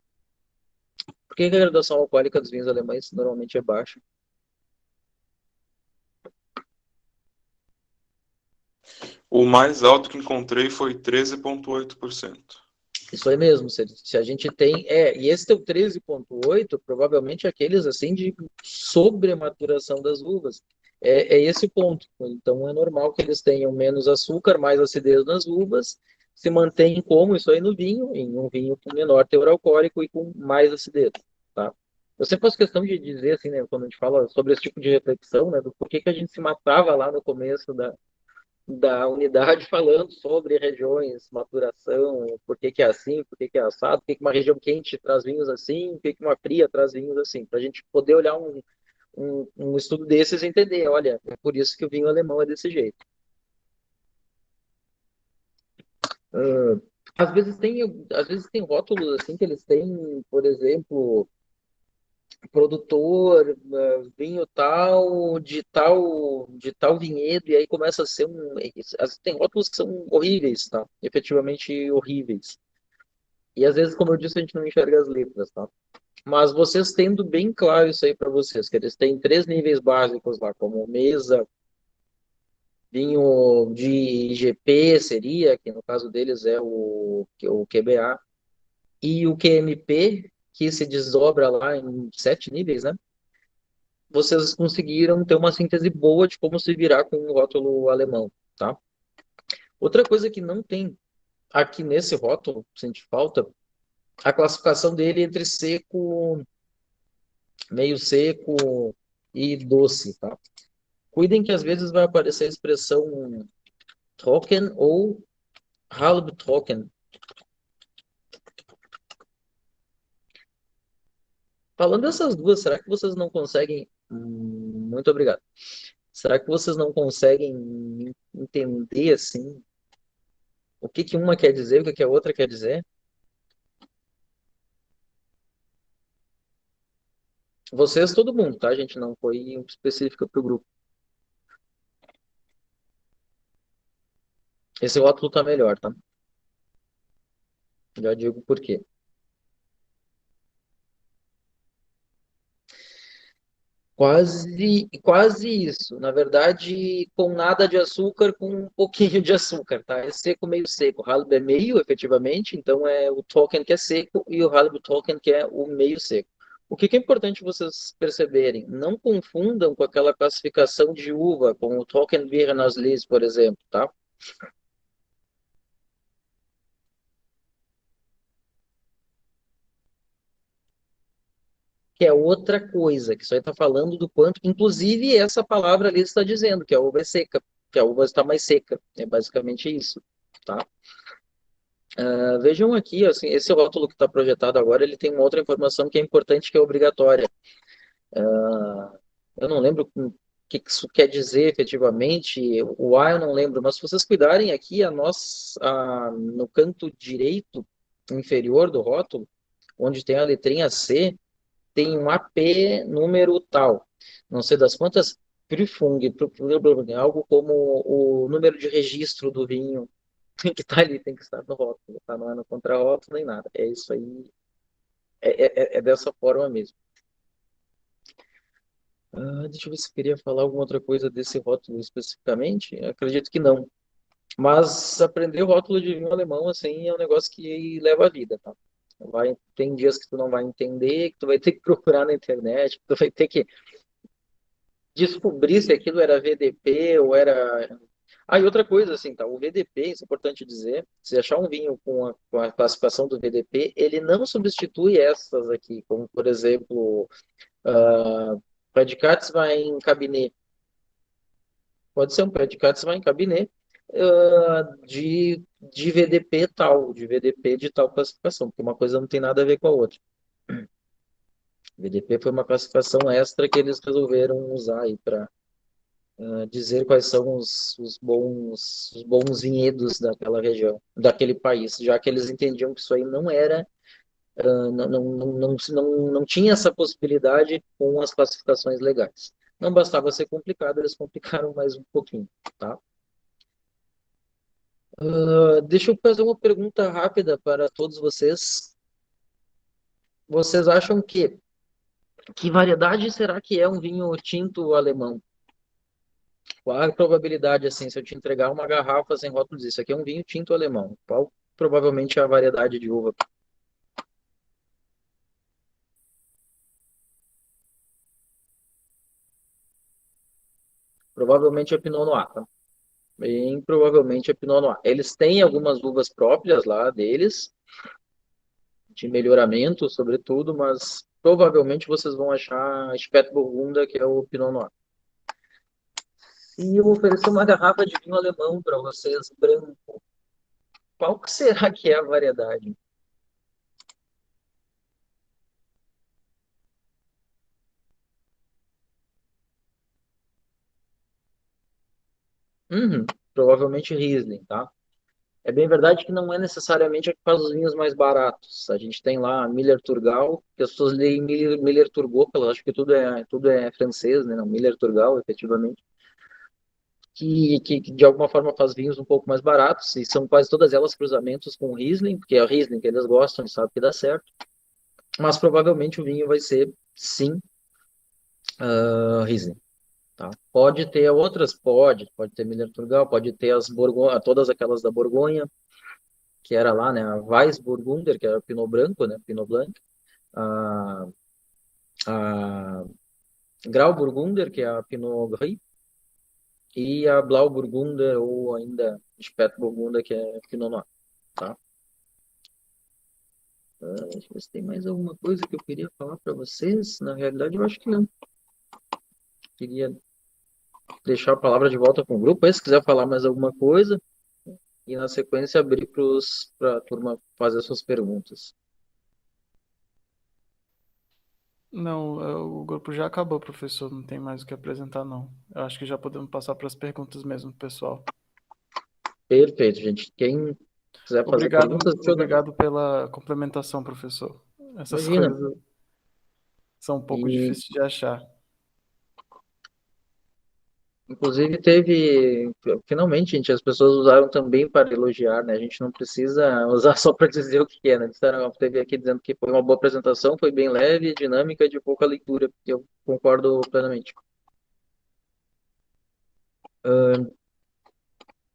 Por que a gradação alcoólica dos vinhos alemães normalmente é baixa? O mais alto que encontrei foi 13,8%. Isso aí mesmo, se a gente tem. E esse teu 13,8 provavelmente é aqueles assim de sobrematuração das uvas. É esse o ponto. Então é normal que eles tenham menos açúcar, mais acidez nas uvas, se mantém como isso aí no vinho, em um vinho com menor teor alcoólico e com mais acidez. Tá? Eu sempre faço questão de dizer, assim, né, quando a gente fala sobre esse tipo de reflexão, né, do porquê que a gente se matava lá no começo da unidade falando sobre regiões, maturação, por que que é assim, por que que é assado, por que que uma região quente traz vinhos assim, por que que uma fria traz vinhos assim, para a gente poder olhar um estudo desses e entender, olha, é por isso que o vinho alemão é desse jeito. Às vezes tem rótulos assim que eles têm, por exemplo, produtor, vinho tal, de tal vinhedo, e aí começa a ser tem rótulos que são horríveis, tá? Efetivamente horríveis. E às vezes, como eu disse, a gente não enxerga as letras, tá? Mas vocês tendo bem claro isso aí para vocês, que eles têm 3 níveis básicos lá, como mesa, vinho de IGP seria, que no caso deles é o QBA, e o QMP, que se desdobra lá em 7 níveis, né? Vocês conseguiram ter uma síntese boa de como se virar com o rótulo alemão, tá? Outra coisa que não tem aqui nesse rótulo, sente falta, a classificação dele entre seco, meio seco e doce, tá? Cuidem que às vezes vai aparecer a expressão trocken ou halbtrocken. Falando dessas duas, será que vocês não conseguem... muito obrigado. Será que vocês não conseguem entender, assim, o que que uma quer dizer, o que que a outra quer dizer? Vocês, todo mundo, tá? A gente não foi específica para o grupo. Esse rótulo tá melhor, tá? Já digo por quê. Quase isso. Na verdade, com nada de açúcar, com um pouquinho de açúcar, tá? É seco, meio seco. O Halb é meio, efetivamente, então é o Trocken que é seco e o Halb Trocken que é o meio seco. O que que é importante vocês perceberem? Não confundam com aquela classificação de uva, com o Trocken Beerenauslese, por exemplo, tá? Que é outra coisa, que isso aí está falando do quanto, inclusive essa palavra ali está dizendo, que a uva é seca, que a uva está mais seca, é basicamente isso, tá? Vejam aqui, assim, esse rótulo que está projetado agora, ele tem uma outra informação que é importante, que é obrigatória. Eu não lembro o que isso quer dizer efetivamente, o A eu não lembro, mas se vocês cuidarem aqui, no canto direito inferior do rótulo, onde tem a letrinha C, tem um AP número tal. Não sei das quantas, Prüfung, algo como o número de registro do vinho que está ali, tem que estar no rótulo, tá? Não é no contrarótulo nem nada. É isso aí, é dessa forma mesmo. Deixa eu ver se eu queria falar alguma outra coisa desse rótulo especificamente. Acredito que não. Mas aprender o rótulo de vinho alemão, assim, é um negócio que leva a vida, tá? Tem dias que tu não vai entender, que tu vai ter que procurar na internet, que tu vai ter que descobrir se aquilo era VDP ou era... E outra coisa, assim, tá? O VDP, isso é importante dizer, se achar um vinho com a classificação do VDP, ele não substitui essas aqui, como, por exemplo, Predicates vai em Cabernet. Pode ser um Predicates vai em Cabernet de VDP tal, de VDP de tal classificação, porque uma coisa não tem nada a ver com a outra. VDP foi uma classificação extra que eles resolveram usar aí para dizer quais são os bons vinhedos daquela região, daquele país, já que eles entendiam que isso aí não era, não tinha essa possibilidade com as classificações legais. Não bastava ser complicado, eles complicaram mais um pouquinho, tá? Deixa eu fazer uma pergunta rápida para todos vocês. Vocês acham que variedade será que é um vinho tinto alemão? Qual a probabilidade, assim, se eu te entregar uma garrafa sem rótulo, disso aqui é um vinho tinto alemão? provavelmente a variedade de uva. Provavelmente é Pinot Noir, tá? Bem provavelmente é Pinot Noir. Eles têm algumas uvas próprias lá deles, de melhoramento, sobretudo, mas provavelmente vocês vão achar Spätburgunder, que é o Pinot Noir. E eu vou oferecer uma garrafa de vinho alemão para vocês, branco. Qual que será que é a variedade? Provavelmente Riesling, tá? É bem verdade que não é necessariamente a que faz os vinhos mais baratos. A gente tem lá Miller Turgal, que as pessoas leem Miller Turgot, elas acham que tudo é francês, né? Não, Miller Turgal, efetivamente. Que de alguma forma faz vinhos um pouco mais baratos, e são quase todas elas cruzamentos com Riesling, porque é o Riesling que eles gostam e sabem que dá certo. Mas provavelmente o vinho vai ser, sim, Riesling. Tá? Pode ter outras, pode ter Miller Turgal, pode ter as Borgonha, todas aquelas da Borgonha, que era lá, né, a Weissburgunder, que era o Pinot Branco, né, Pinot Blanc, a, a Grauburgunder, que é a Pinot Gris, e a Blauburgunder, ou ainda Spätburgunder, que é Pinot Noir, tá? Deixa eu ver se tem mais alguma coisa que eu queria falar para vocês. Na realidade, eu acho que não. Queria deixar a palavra de volta com o grupo, aí se quiser falar mais alguma coisa, e na sequência abrir para a turma fazer suas perguntas. Não, o grupo já acabou, professor. Não tem mais o que apresentar, não. Eu acho que já podemos passar para as perguntas mesmo, pessoal. Perfeito, gente. Quem quiser fazer perguntas, deixa eu dar. Obrigado pela complementação, professor. Essas Imagina. coisas são um pouco E, difíceis de achar. inclusive, finalmente, gente, as pessoas usaram também para elogiar, né? A gente não precisa usar só para dizer o que é, né? Disseram, teve aqui dizendo que foi uma boa apresentação, foi bem leve, dinâmica e de pouca leitura. Eu concordo plenamente.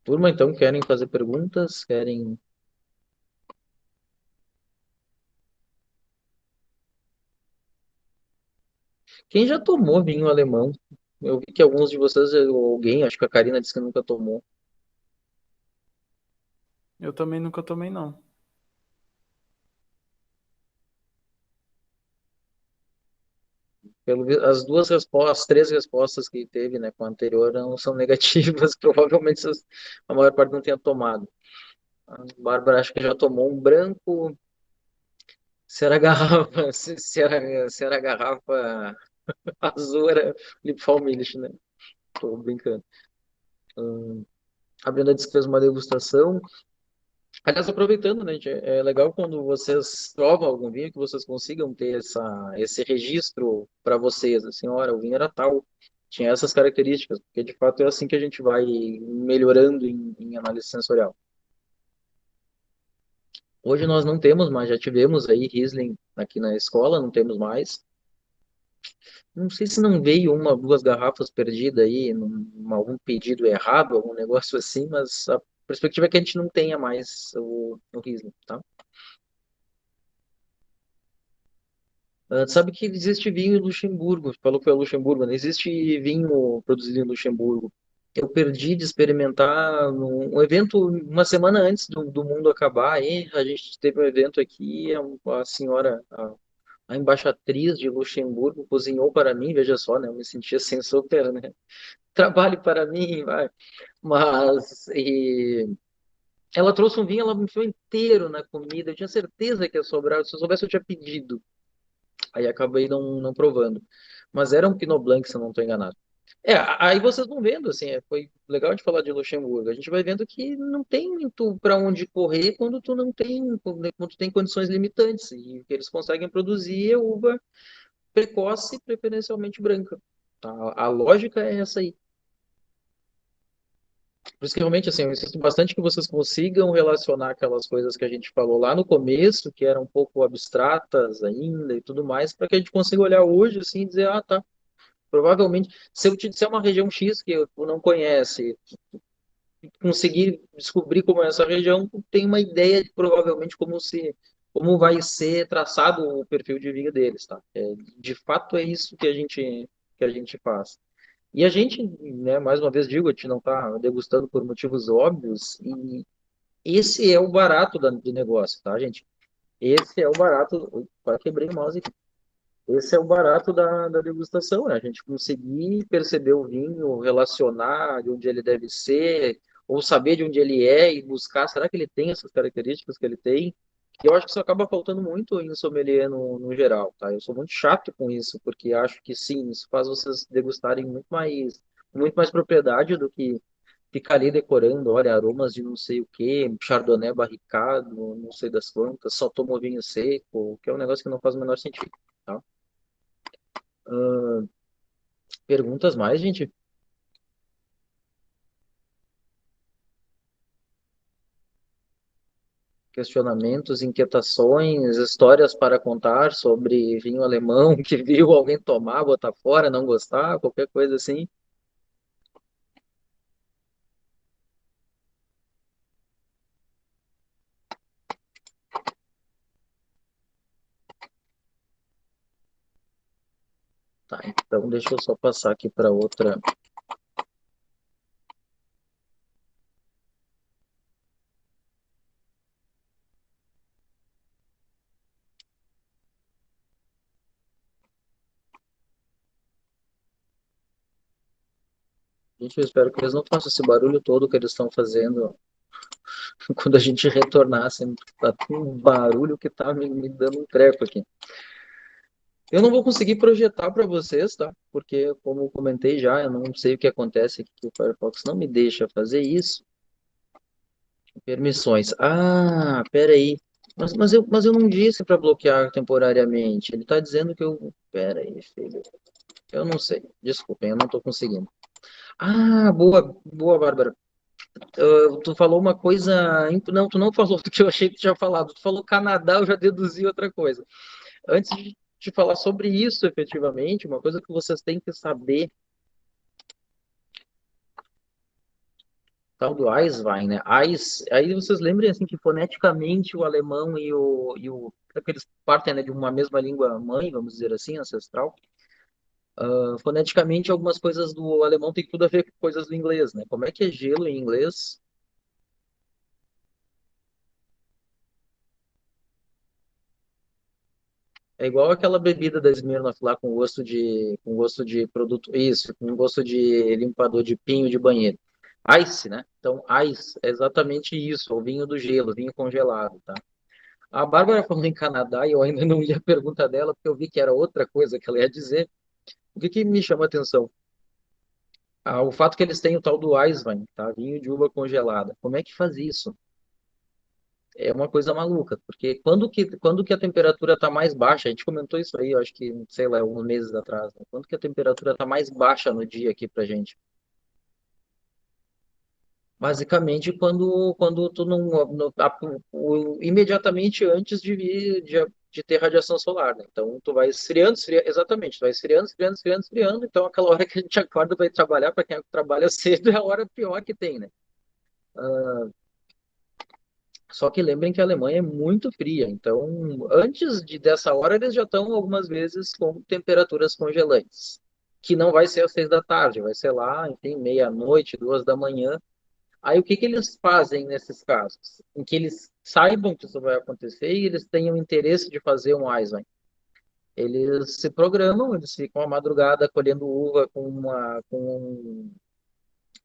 Turma, então, querem fazer perguntas? Querem. Quem já tomou vinho alemão? Eu vi que alguns de vocês, ou alguém, acho que a Karina disse que nunca tomou. Eu também nunca tomei, não. As duas respostas, as três respostas que teve, né, com a anterior não são negativas. Provavelmente a maior parte não tenha tomado. A Bárbara acho que já tomou um branco. Se era garrafa, se era garrafa azul, era Liebfraumilch, né? Tô brincando. A Brenda disse que fez uma degustação. Aliás, aproveitando, né, gente, é legal quando vocês provam algum vinho que vocês consigam ter esse registro para vocês, assim, olha, o vinho era tal, tinha essas características, porque de fato é assim que a gente vai melhorando em análise sensorial. Hoje nós não temos mais, já tivemos aí Riesling aqui na escola, não temos mais. Não sei se não veio uma, duas garrafas perdidas aí, algum pedido errado, algum negócio assim, mas a perspectiva é que a gente não tenha mais o Riesling, tá? Sabe que existe vinho em Luxemburgo, falou que foi Luxemburgo, né? Existe vinho produzido em Luxemburgo. Eu perdi de experimentar um evento uma semana antes do mundo acabar. Aí a gente teve um evento aqui, a senhora, a embaixatriz de Luxemburgo cozinhou para mim, veja só, né? Eu me sentia assim super, né? Trabalhe para mim, vai. Mas ela trouxe um vinho, ela me enfiou inteiro na comida. Eu tinha certeza que ia sobrar. Se eu soubesse, eu tinha pedido. Aí acabei não provando. Mas era um Pinot Blanc, se eu não estou enganado. Aí vocês vão vendo, assim, foi legal de falar de Luxemburgo. A gente vai vendo que não tem muito para onde correr quando tu não tem, quando tu tem condições limitantes. E o que eles conseguem produzir é uva precoce, preferencialmente branca. Tá? A lógica é essa aí. Por isso que realmente, assim, eu insisto bastante que vocês consigam relacionar aquelas coisas que a gente falou lá no começo, que eram um pouco abstratas ainda e tudo mais, para que a gente consiga olhar hoje, assim, e dizer, ah, tá, provavelmente, se eu te disser uma região X que tu não conhece, conseguir descobrir como é essa região, tu tem uma ideia de provavelmente como vai ser traçado o perfil de vida deles, tá? De fato é isso que a gente faz. E a gente, né, mais uma vez digo, a gente não está degustando por motivos óbvios, e esse é o barato do negócio, tá, gente? Esse é o barato. Opa, quebrei o mouse aqui. Esse é o barato da degustação, é a gente conseguir perceber o vinho, relacionar de onde ele deve ser, ou saber de onde ele é e buscar, será que ele tem essas características que ele tem? E eu acho que isso acaba faltando muito em sommelier no geral, tá? Eu sou muito chato com isso, porque acho que sim, isso faz vocês degustarem muito mais propriedade do que ficar ali decorando, olha, aromas de não sei o quê, chardonnay barricado, não sei das quantas, só tomo vinho seco, que é um negócio que não faz o menor sentido, tá? Perguntas mais, gente? Questionamentos, inquietações, histórias para contar sobre vinho alemão que viu alguém tomar, botar fora, não gostar, qualquer coisa assim. Tá, então deixa eu só passar aqui para outra. Gente, eu espero que eles não façam esse barulho todo que eles estão fazendo quando a gente retornar, assim, tá um barulho que tá me dando um treco aqui. Eu não vou conseguir projetar para vocês, tá? Porque, como eu comentei já, eu não sei o que acontece aqui, que o Firefox não me deixa fazer isso. Permissões. Ah, peraí. Mas eu não disse para bloquear temporariamente. Ele está dizendo que eu. Peraí, filho. Eu não sei. Desculpem, eu não estou conseguindo. Ah, boa, boa, Bárbara. Tu falou uma coisa. Não, tu não falou do que eu achei que tu tinha falado. Tu falou Canadá, eu já deduzi outra coisa. Antes de falar sobre isso, efetivamente, uma coisa que vocês têm que saber, tal do Eiswein, né? Aí vocês lembrem assim que foneticamente o alemão e o que eles partem, né, de uma mesma língua mãe, vamos dizer assim, ancestral. Foneticamente algumas coisas do alemão tem tudo a ver com coisas do inglês, né? Como é que é gelo em inglês? É igual aquela bebida da Smirnoff lá com gosto de produto, isso, com gosto de limpador de pinho de banheiro. Ice, né? Então, ice é exatamente isso, o vinho do gelo, vinho congelado, tá? A Bárbara falou em Canadá e eu ainda não li a pergunta dela, porque eu vi que era outra coisa que ela ia dizer. O que que me chama a atenção? O fato que eles têm o tal do Eiswein, tá? Vinho de uva congelada. Como é que faz isso? É uma coisa maluca, porque quando que a temperatura está mais baixa, a gente comentou isso aí, eu acho que, sei lá, uns meses atrás, né? Quando que a temperatura está mais baixa no dia aqui pra gente? Basicamente, quando tu não, imediatamente antes de ter radiação solar, né? Então, tu vai esfriando, exatamente, tu vai esfriando, esfriando, esfriando, esfriando. Então, aquela hora que a gente acorda para ir trabalhar, para quem trabalha cedo, é a hora pior que tem, né? Só que lembrem que a Alemanha é muito fria. Então, dessa hora, eles já estão algumas vezes com temperaturas congelantes. Que não vai ser às 6 da tarde, vai ser lá, enfim, meia-noite, 2 da manhã. Aí o que que eles fazem nesses casos? Em que eles saibam que isso vai acontecer e eles tenham interesse de fazer um Eiswein. Eles se programam, eles ficam a madrugada colhendo uva com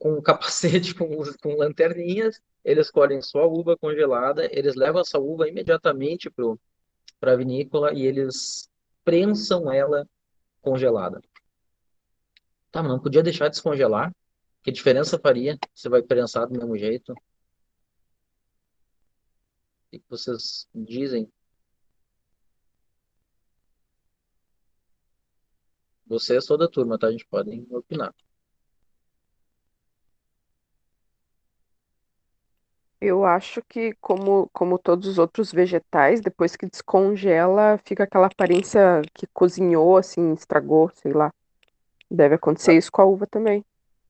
um capacete, com lanterninhas, eles colhem só a uva congelada, eles levam essa uva imediatamente para a vinícola e eles prensam ela congelada. Tá, mas não podia deixar descongelar? Que diferença faria? Você vai prensar do mesmo jeito? O que vocês dizem? Vocês, toda a turma, tá? A gente pode opinar. Eu acho que, como todos os outros vegetais, depois que descongela, fica aquela aparência que cozinhou, assim, estragou, sei lá. Deve acontecer isso com a uva também.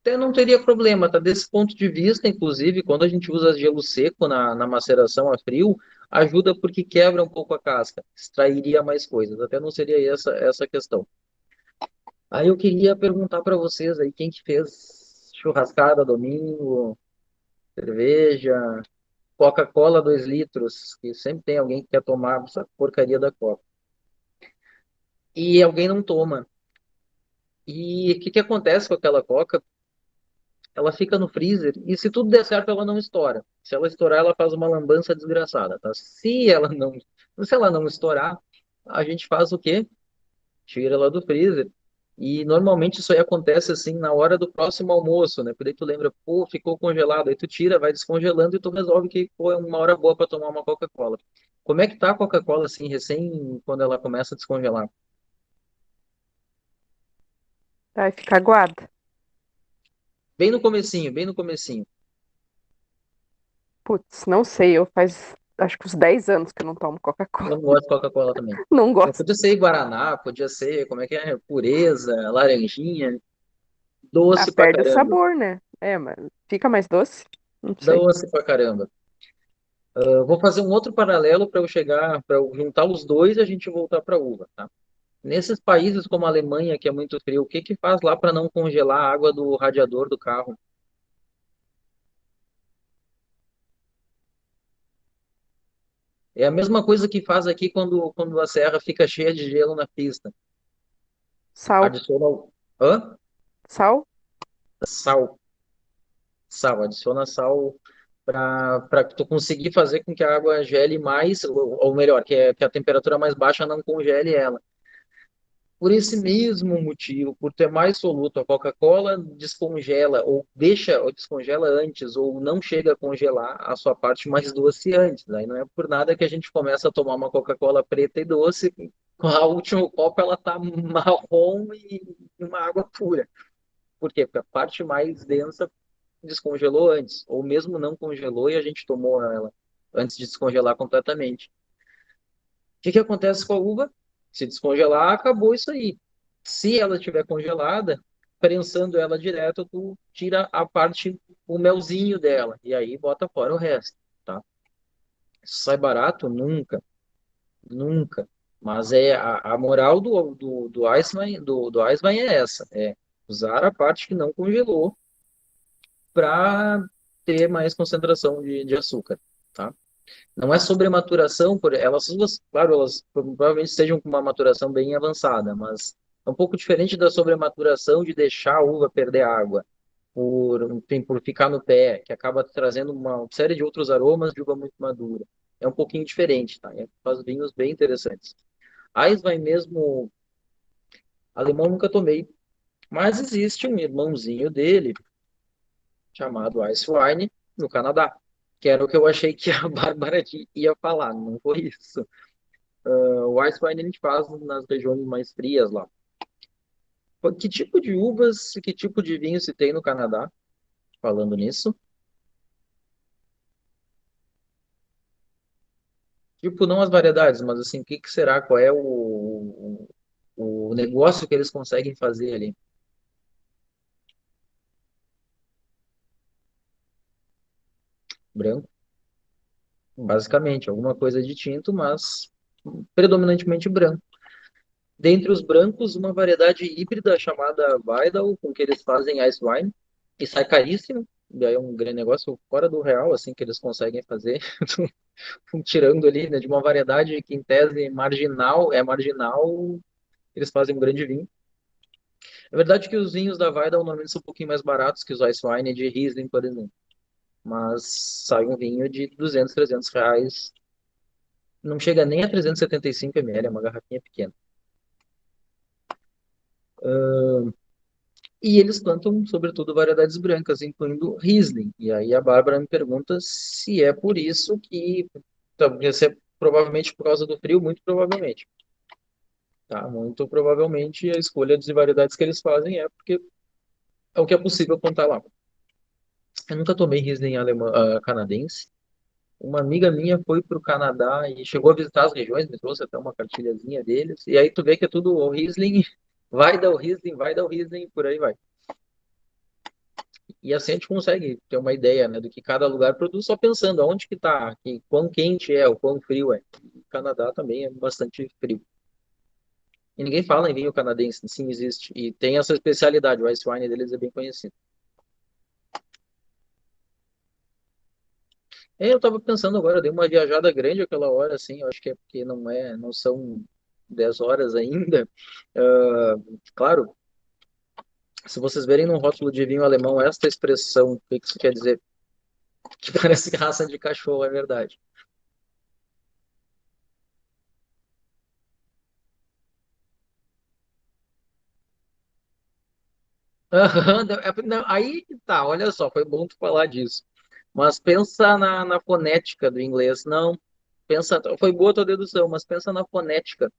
até não teria problema, tá? Desse ponto de vista, inclusive, quando a gente usa gelo seco na maceração a frio, ajuda porque quebra um pouco a casca, extrairia mais coisas, até não seria essa a questão. Aí eu queria perguntar para vocês aí, quem que fez churrascada domingo, cerveja, Coca-Cola 2 litros, que sempre tem alguém que quer tomar essa porcaria da Coca. E alguém não toma. E o que que acontece com aquela Coca? Ela fica no freezer e se tudo der certo, ela não estoura. Se ela estourar, ela faz uma lambança desgraçada, tá? Se ela não estourar, a gente faz o quê? Tira ela do freezer. E normalmente isso aí acontece assim na hora do próximo almoço, né? Porque daí tu lembra, pô, ficou congelado. Aí tu tira, vai descongelando e tu resolve que, pô, é uma hora boa para tomar uma Coca-Cola. Como é que tá a Coca-Cola assim, recém quando ela começa a descongelar? Vai ficar aguada. Bem no comecinho, bem no comecinho. Putz, não sei, eu faz acho que uns 10 anos que eu não tomo Eu Coca-Cola. não gosto de Coca-Cola também. Não Então, gosto. podia ser Guaraná, podia ser, como é que é? Pureza, laranjinha, doce pra Perde o caramba. sabor, né? É, mas fica mais doce? Não sei. Doce pra caramba. Eu vou fazer um outro paralelo para eu juntar os dois e a gente voltar para uva, tá? Nesses países como a Alemanha, que é muito frio, o que que faz lá para não congelar a água do radiador do carro? É a mesma coisa que faz aqui quando a serra fica cheia de gelo na pista. Sal. Adiciona. Hã? Sal? Sal. Sal. Adiciona sal para tu conseguir fazer com que a água gele mais, ou melhor, que a temperatura mais baixa não congele ela. Por esse mesmo motivo, por ter mais soluto, a Coca-Cola descongela ou deixa ou descongela antes ou não chega a congelar a sua parte mais doce antes. Aí não é por nada que a gente começa a tomar uma Coca-Cola preta e doce, com a última copo ela tá marrom e uma água pura. Por quê? Porque a parte mais densa descongelou antes, ou mesmo não congelou e a gente tomou ela antes de descongelar completamente. O que que acontece com a uva? Se descongelar, acabou isso aí. Se ela estiver congelada, prensando ela direto, tu tira a parte, o melzinho dela, e aí bota fora o resto, tá? Isso sai barato? Nunca, nunca. Mas a moral do Iceman, do Iceman é essa, é usar a parte que não congelou para ter mais concentração de açúcar, tá? Não é sobre maturação, elas duas, claro, elas provavelmente estejam com uma maturação bem avançada, mas é um pouco diferente da sobrematuração de deixar a uva perder água enfim, por ficar no pé, que acaba trazendo uma série de outros aromas de uva muito madura. É um pouquinho diferente, tá? Faz vinhos bem interessantes. Eisenwein mesmo, alemão nunca tomei, mas existe um irmãozinho dele chamado Eiswein no Canadá, que era o que eu achei que a Bárbara ia falar, não foi isso. O ice wine a gente faz nas regiões mais frias lá. Que tipo de uvas, que tipo de vinho se tem no Canadá? Falando nisso. Tipo, não as variedades, mas assim, o que que será? Qual é o negócio que eles conseguem fazer ali? Branco, basicamente, alguma coisa de tinto, mas predominantemente branco. Dentre os brancos, uma variedade híbrida chamada Vidal, com que eles fazem ice wine, e sai caríssimo. E aí é um grande negócio fora do real, assim, que eles conseguem fazer, tirando ali, né, de uma variedade que em tese marginal, eles fazem um grande vinho. É verdade que os vinhos da Vidal normalmente são um pouquinho mais baratos que os ice wine de Riesling, por exemplo. Mas sai um vinho de 200, 300 reais. Não chega nem a 375 ml, é uma garrafinha pequena. E eles plantam, sobretudo, variedades brancas, incluindo Riesling. E aí a Bárbara me pergunta se é por isso que, talvez é provavelmente por causa do frio, muito provavelmente. Tá? Muito provavelmente a escolha de variedades que eles fazem é porque é o que é possível plantar lá. Eu nunca tomei Riesling canadense. Uma amiga minha foi para o Canadá e chegou a visitar as regiões, me trouxe até uma cartilhazinha deles. E aí tu vê que é tudo o Riesling, vai dar o Riesling, por aí vai. E assim a gente consegue ter uma ideia, né, do que cada lugar produz, só pensando aonde que tá, que quão quente é, o quão frio é. O Canadá também é bastante frio. E ninguém fala em vinho canadense, sim, existe. E tem essa especialidade, o ice wine deles é bem conhecido. Eu tava pensando agora, eu dei uma viajada grande aquela hora, assim, eu acho que é porque não são 10 horas ainda. Ah, claro, se vocês verem no rótulo de vinho alemão esta expressão, o que que isso quer dizer? Que parece raça de cachorro, é verdade. Aham, não, aí que tá, olha só, foi bom tu falar disso. Mas pensa na fonética do inglês, não. Pensa, foi boa a tua dedução, mas pensa na fonética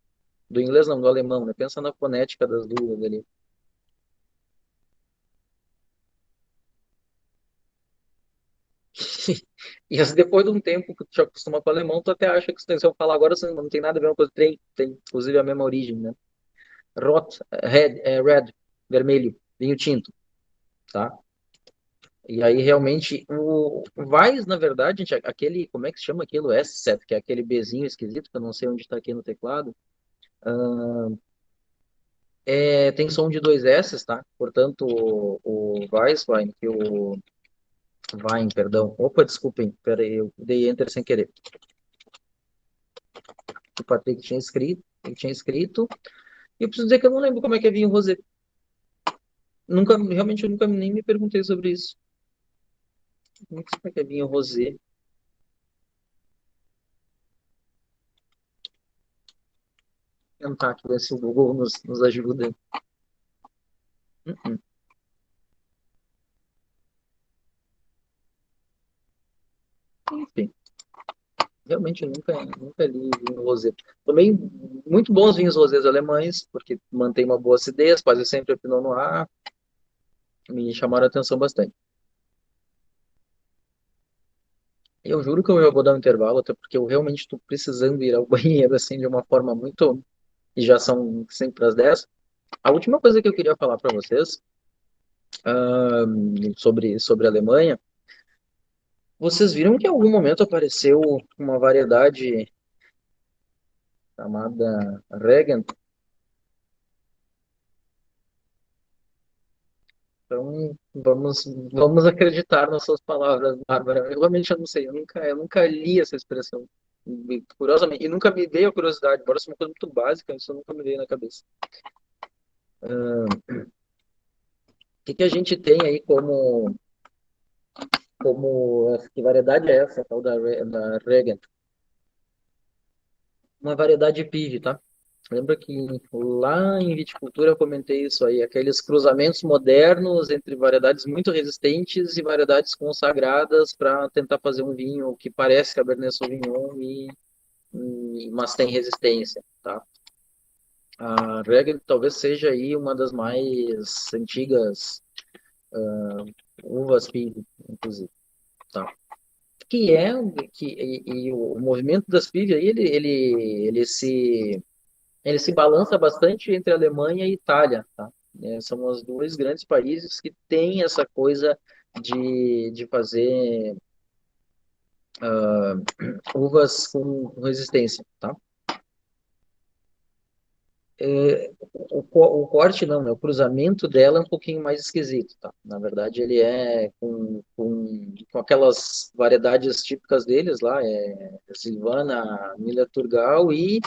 do inglês, não, do alemão, né? Pensa na fonética das duas ali. E assim, depois de um tempo que tu te acostuma com o alemão, tu até acha que se eu falar agora, você não tem nada a ver com uma coisa, tem inclusive a mesma origem, né? Red, vermelho, vinho tinto, tá? E aí, realmente, o Vais, na verdade, gente, aquele, como é que se chama aquilo? S7, que é aquele Bzinho esquisito, que eu não sei onde está aqui no teclado, tem som de dois S, tá? Portanto, o Weißwein, que o Wein, perdão. Opa, desculpem, peraí, eu dei Enter sem querer. O Patrick tinha escrito, e eu preciso dizer que eu não lembro como é que é vinho rosé. Nunca, realmente, eu nunca nem me perguntei sobre isso. Como é que é vinho rosé? Vou tentar aqui ver se o Google nos ajuda. Uh-uh. Enfim, realmente eu nunca li vinho rosé. Também muito bons vinhos rosés alemães, porque mantém uma boa acidez, quase sempre a Pinot Noir, me chamaram a atenção bastante. Eu juro que eu já vou dar um intervalo, até porque eu realmente estou precisando ir ao banheiro, assim, de uma forma muito... E já são sempre as 10. A última coisa que eu queria falar para vocês, sobre a Alemanha, vocês viram que em algum momento apareceu uma variedade chamada Regen? Então, vamos acreditar nas suas palavras, Bárbara. Eu realmente não sei, eu nunca li essa expressão, curiosamente, e nunca me veio a curiosidade, embora seja uma coisa muito básica, isso nunca me veio na cabeça. O que que a gente tem aí que variedade é essa, tal da Regen? Uma variedade PIV, tá? Lembra que lá em viticultura eu comentei isso aí, aqueles cruzamentos modernos entre variedades muito resistentes e variedades consagradas para tentar fazer um vinho que parece Cabernet Sauvignon mas tem resistência, tá? A Regen talvez seja aí uma das mais antigas uvas PIV, inclusive, tá? Que é e o movimento das PIV aí ele se balança bastante entre Alemanha e Itália, tá? São os dois grandes países que têm essa coisa de fazer uvas com resistência, tá? O corte não, né? O cruzamento dela é um pouquinho mais esquisito, tá? Na verdade, ele é com aquelas variedades típicas deles lá, Silvana, Miller Turgal e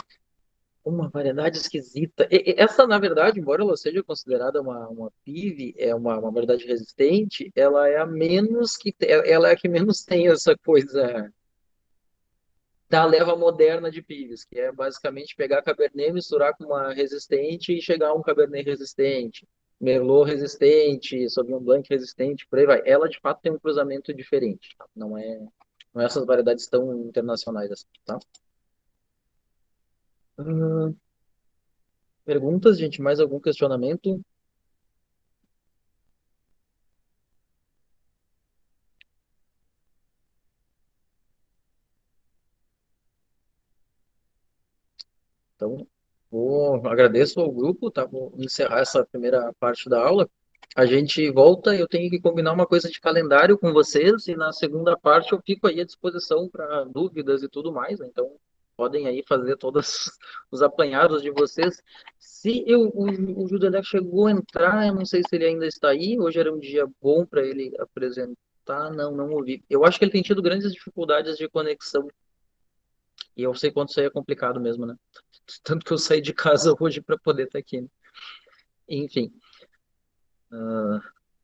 uma variedade esquisita. Essa, na verdade, embora ela seja considerada uma PIV, é uma variedade resistente, ela é a menos ela é a que menos tem essa coisa da leva moderna de PIVs, que é basicamente pegar Cabernet, misturar com uma resistente e chegar a um Cabernet resistente, Merlot resistente, Sauvignon Blanc resistente, por aí vai. Ela, de fato, tem um cruzamento diferente, tá? Não é essas variedades tão internacionais assim, tá? Hum, Perguntas, gente? Mais algum questionamento? Então, agradeço ao grupo, tá? Vou encerrar essa primeira parte da aula. a gente volta, eu tenho que combinar uma coisa de calendário com vocês, e na segunda parte eu fico aí à disposição para dúvidas e tudo mais, né? Então podem aí fazer todos os apanhados de vocês. Se o Judelé chegou a entrar, eu não sei se ele ainda está aí, hoje era um dia bom para ele apresentar, não ouvi. Eu acho que ele tem tido grandes dificuldades de conexão, e eu sei quanto isso aí é complicado mesmo, né? Tanto que eu saí de casa hoje para poder estar aqui, né? Enfim.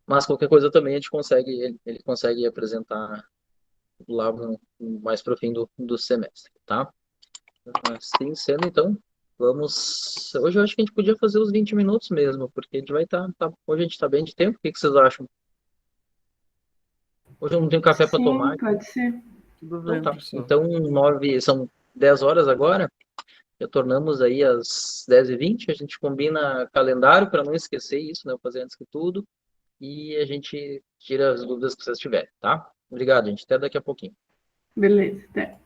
Mas qualquer coisa também a gente consegue, ele consegue apresentar lá mais para o fim do semestre, tá? Assim sendo, então, vamos. Hoje eu acho que a gente podia fazer os 20 minutos mesmo, porque a gente vai estar. Hoje a gente está bem de tempo, o que vocês acham? Hoje eu não tenho café para tomar. Sim, pode ser. Tudo Então bem, tá. professor. Então, são 10 horas agora, retornamos aí às 10h20, a gente combina calendário para não esquecer isso, né? Eu fazer antes que tudo. E a gente tira as dúvidas que vocês tiverem, tá? Obrigado, gente. Até daqui a pouquinho. Beleza, até.